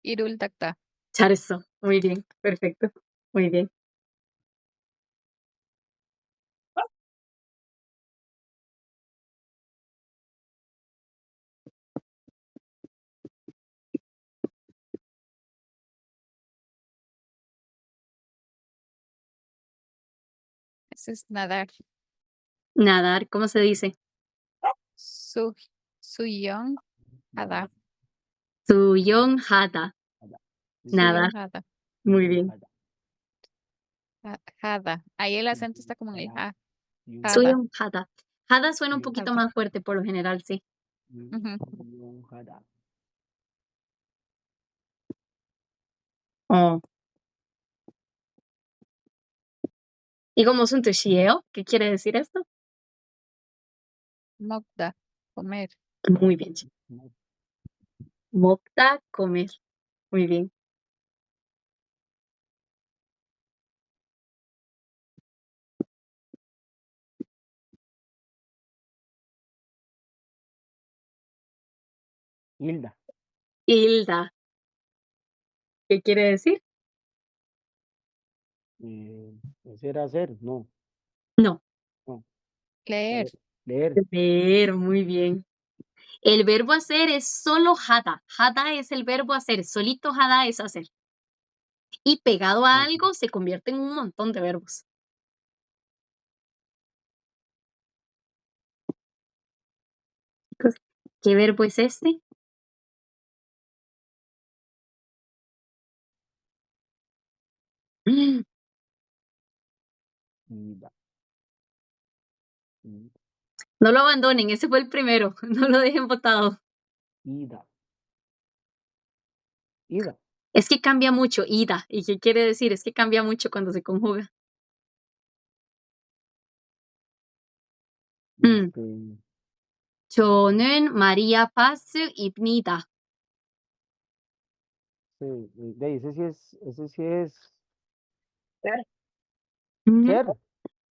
Irul takta. Charzo. Muy bien. Perfecto. Muy bien. Ese es nadar. Nadar, ¿cómo se dice? Su, suyong hada. Suyong hada. Nadar. Suyong hada. Muy bien. Hada. Ahí el acento está como en el ha. Hada. Suyong hada. Hada suena un poquito Hada. más fuerte por lo general, sí. Oh. ¿Y cómo es un 뜻이에요? ¿Qué quiere decir esto? Mokda. Comer. Muy bien, chicos. Mokta, comer. Muy bien. Hilda. Hilda. ¿Qué quiere decir? Hacer, hacer, no. No. No. Leer. Leer. Leer, muy bien. El verbo hacer es solo hada. Hada es el verbo hacer. Solito hada es hacer. Y pegado a Ok. algo se convierte en un montón de verbos. ¿Qué verbo es este? ida, i- No lo abandonen, ese fue el primero. No lo dejen botado. ida, ida. Es que cambia mucho, ida. ¿Y qué quiere decir? Es que cambia mucho cuando se conjuga. 음, Este, 저는 마리아 파스입니다. sí, ese sí es Ser. Ujú. ser.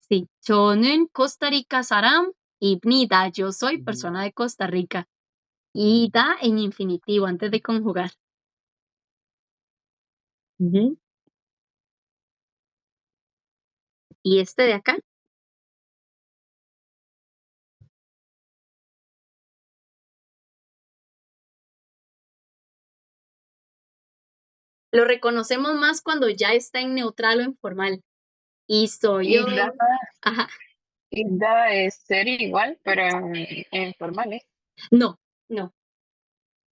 Sí, 저는 코스타리카 사람입니다. Yo soy Ujú, persona de Costa Rica. ujú. Ida en infinitivo antes de conjugar. Ujú. Y este de acá, lo reconocemos más cuando ya está en neutral o en formal. Y soy yo. Ida, Ajá. ida es ser igual, pero en formales. No, no,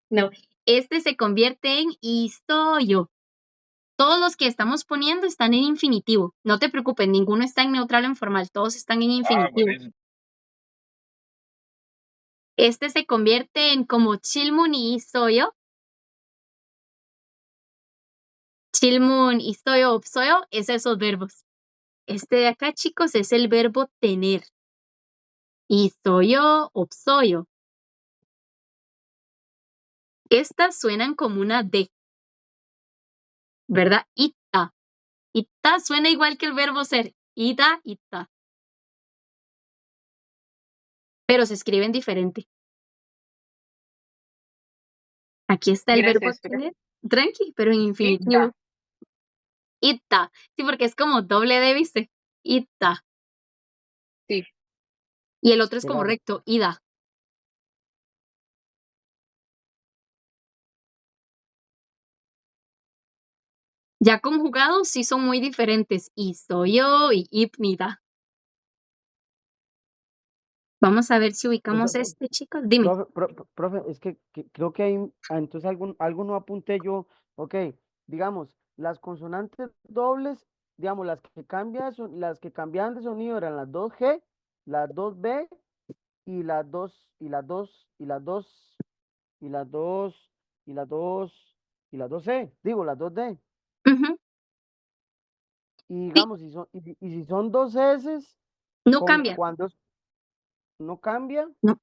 no. Este se convierte en y soy yo. Todos los que estamos poniendo están en infinitivo. No te preocupes, ninguno está en neutral o en formal. Todos están en infinitivo. Este se convierte en como 질문이 있어요. 질문 있어요, 없어요. Es esos verbos. Este de acá, chicos, es el verbo tener. 있어요, 없어요. Estas suenan como una D, ¿verdad? 있다. 있다 suena igual que el verbo ser. ida, 있다. Pero se escriben diferente. Aquí está el verbo Gracias, profe. tener. Tranqui, pero en infinitivo. Ida, Ita. Sí, porque es como doble D, ¿viste? Ita. sí. Y el otro es como Claro. recto, ida. Ya conjugados sí son muy diferentes. Isoyo y ipnida. Vamos a ver si O sea, ubicamos este, chicos. Dime. profe, es que creo que hay, entonces algo no apunté yo. Ok, digamos, las consonantes dobles, digamos, las que cambian de sonido eran las dos G, las dos B y las dos, y las dos, y las dos, y las dos, y las dos, y las dos C, digo, las dos D. Ujú. Y Sí, digamos, y si son dos S, no con cambia. cuando no cambia, No,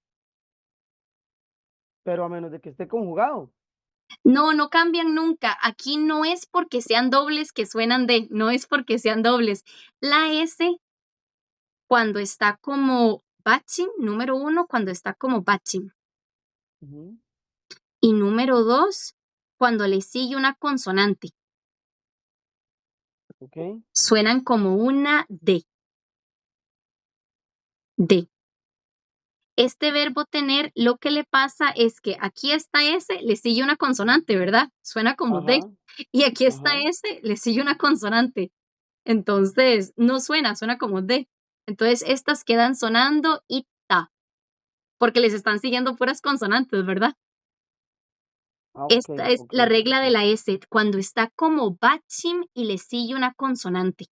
pero a menos de que esté conjugado. no, no cambian nunca. Aquí no es porque sean dobles que suenan de, no es porque sean dobles. La S, cuando está como batching, número 1, cuando está como batching. Ujú, Y número 2, cuando le sigue una consonante. ok. Suenan como una D. D. Este verbo tener, lo que le pasa es que aquí está S, le sigue una consonante, ¿verdad? Suena como D. Ajá, Y aquí está ajá. S, le sigue una consonante. Entonces, no suena, suena como D. Entonces, estas quedan sonando ita, porque les están siguiendo puras consonantes, ¿verdad? Ah, ok, Esta es ok, la regla de ok. la S, cuando está como bachim y le sigue una consonante.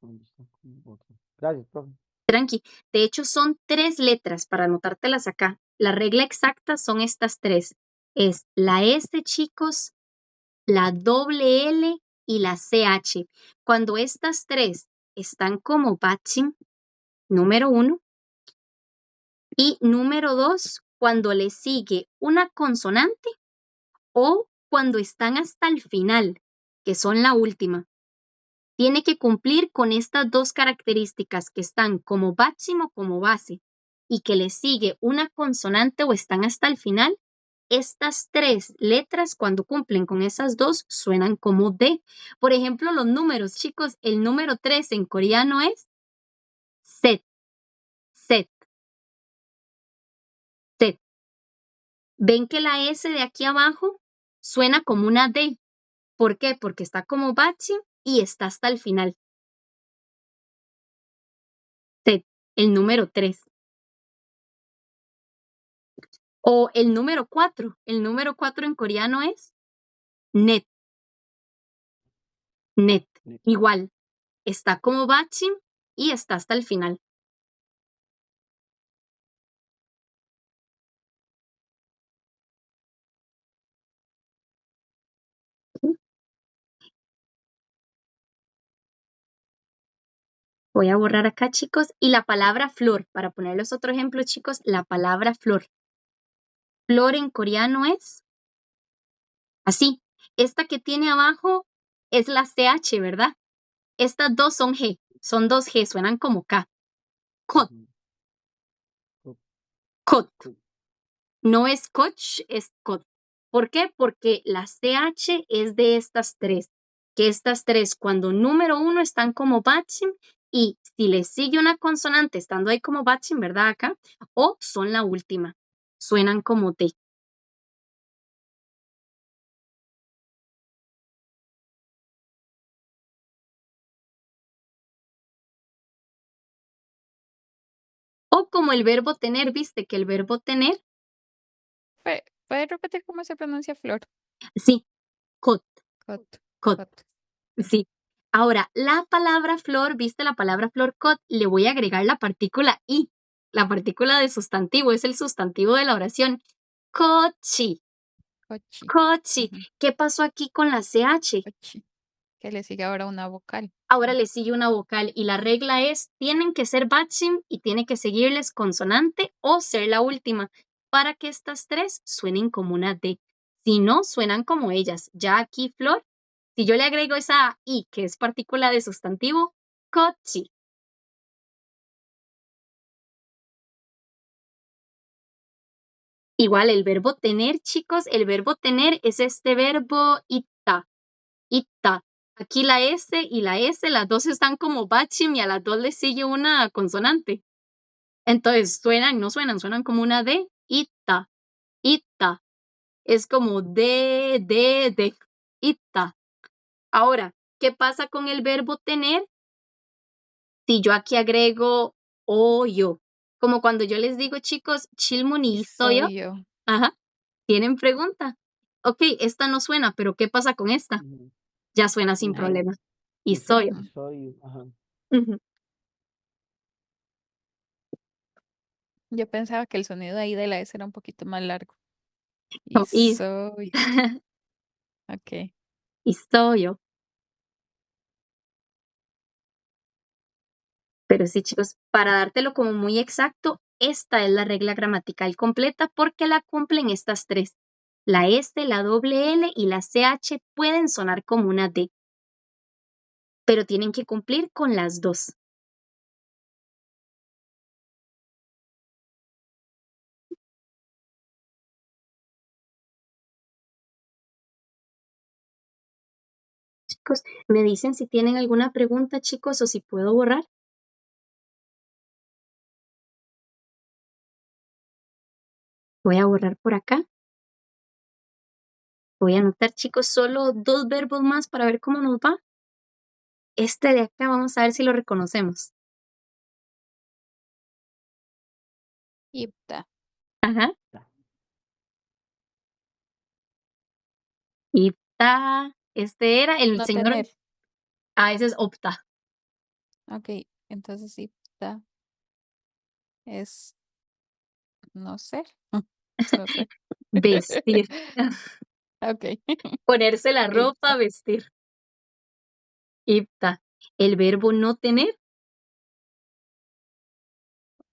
¿Dónde está? Ok. Gracias, profe. Tranqui. De hecho, son 3 letras para anotártelas acá. La regla exacta son estas 3. Es la S, chicos, la doble L y la CH. Cuando estas 3 están como batching, número 1, y número 2, cuando le sigue una consonante o cuando están hasta el final, que son la última. Tiene que cumplir con estas 2 características que están como máximo como base y que le sigue una consonante o están hasta el final. Estas 3 letras, cuando cumplen con esas 2, suenan como D. Por ejemplo, los números, chicos, el número 3 en coreano es set, set, set. ¿Ven que la S de aquí abajo suena como una D? ¿Por qué? Porque está como bachi y está hasta el final. Set, el número 3. O el número 4. El número 4 en coreano es net. Net. Net. Igual, está como bachim y está hasta el final. Voy a borrar acá, chicos. Y la palabra flor, para ponerles otro ejemplo, chicos, la palabra flor. Flor en coreano es así. Esta que tiene abajo es la CH, ¿verdad? Estas dos son G, son dos G, suenan como K. Kot, Ujú. kot. Kot. No es coach, es kot. ¿Por qué? Porque la CH es de estas tres. Que estas tres, cuando número uno están como bachim, y si le sigue una consonante estando ahí como bachim, ¿verdad? Acá, o son la última. Suenan como T. O como el verbo tener, ¿viste? Que el verbo tener, ¿Puede repetir cómo se pronuncia flor? sí, kot, Cot. kot. Cot. Sí. Ahora, la palabra flor, ¿viste la palabra flor cot? Le voy a agregar la partícula i, la partícula de sustantivo, es el sustantivo de la oración. Cochi, Cochi. cochi. Ujú. ¿Qué pasó aquí con la CH? Cochi. Que le sigue ahora una vocal. Ahora le sigue una vocal y la regla es, tienen que ser bachim y tiene que seguirles consonante o ser la última para que estas tres suenen como una D. Si no, suenan como ellas. Ya aquí, Flor, si yo le agrego esa I, que es partícula de sustantivo, cochi. Igual el verbo tener, chicos, el verbo tener es este verbo ita, ita. Aquí la S y la S, las dos están como bachim y a las dos les sigue una consonante. Entonces suenan, no suenan, suenan como una D, ita, ita. Es como de, ita. Ahora, ¿qué pasa con el verbo tener? Si yo aquí agrego o yo, como cuando yo les digo, chicos, chilmuni soy yo. Soy yo. Ajá. ¿Tienen pregunta? Ok, esta no suena, pero ¿qué pasa con esta? Ujú. Ya suena sin Ujú. problema. Y Y soy yo. Ujú. soy, ajá. Ujú. Yo pensaba que el sonido ahí de la S era un poquito más largo. Y No, y, soy. Ok. y soy yo. Pero sí, chicos, para dártelo como muy exacto, esta es la regla gramatical completa porque la cumplen estas tres. La S, la doble L y la CH pueden sonar como una D, pero tienen que cumplir con las dos. Chicos, me dicen si tienen alguna pregunta, chicos, o si puedo borrar. Voy a borrar por acá. Voy a anotar, chicos, solo dos verbos más para ver cómo nos va. Este de acá, vamos a ver si lo reconocemos. Ipta. Ajá. Ipta. Este era el No señor. tener. Ah, ese es opta. Ok. Entonces ipta es no ser. No sé. Vestir. Ok. Ponerse la ropa, Ipta. vestir. Ipta. El verbo no tener.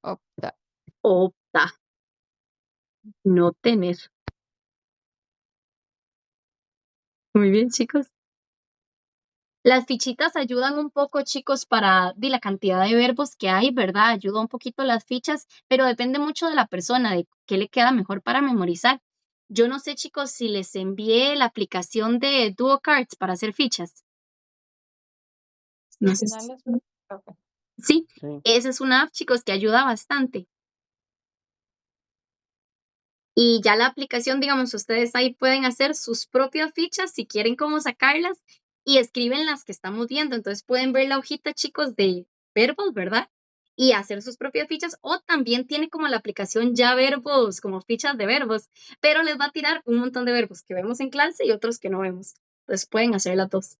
Opta. Opta. No tener. Muy bien, chicos. Las fichitas ayudan un poco, chicos, para la cantidad de verbos que hay, ¿verdad? Ayuda un poquito las fichas, pero depende mucho de la persona, de qué le queda mejor para memorizar. Yo no sé, chicos, si les envié la aplicación de Duo Cards para hacer fichas. No sé. No les ok. Sí, Sí. esa es una app, chicos, que ayuda bastante. Y ya la aplicación, digamos, ustedes ahí pueden hacer sus propias fichas si quieren cómo sacarlas y escriben las que estamos viendo. Entonces pueden ver la hojita, chicos, de verbos, ¿verdad? Y hacer sus propias fichas. O también tiene como la aplicación ya verbos, como fichas de verbos, pero les va a tirar un montón de verbos que vemos en clase y otros que no vemos. Entonces pueden hacer las dos.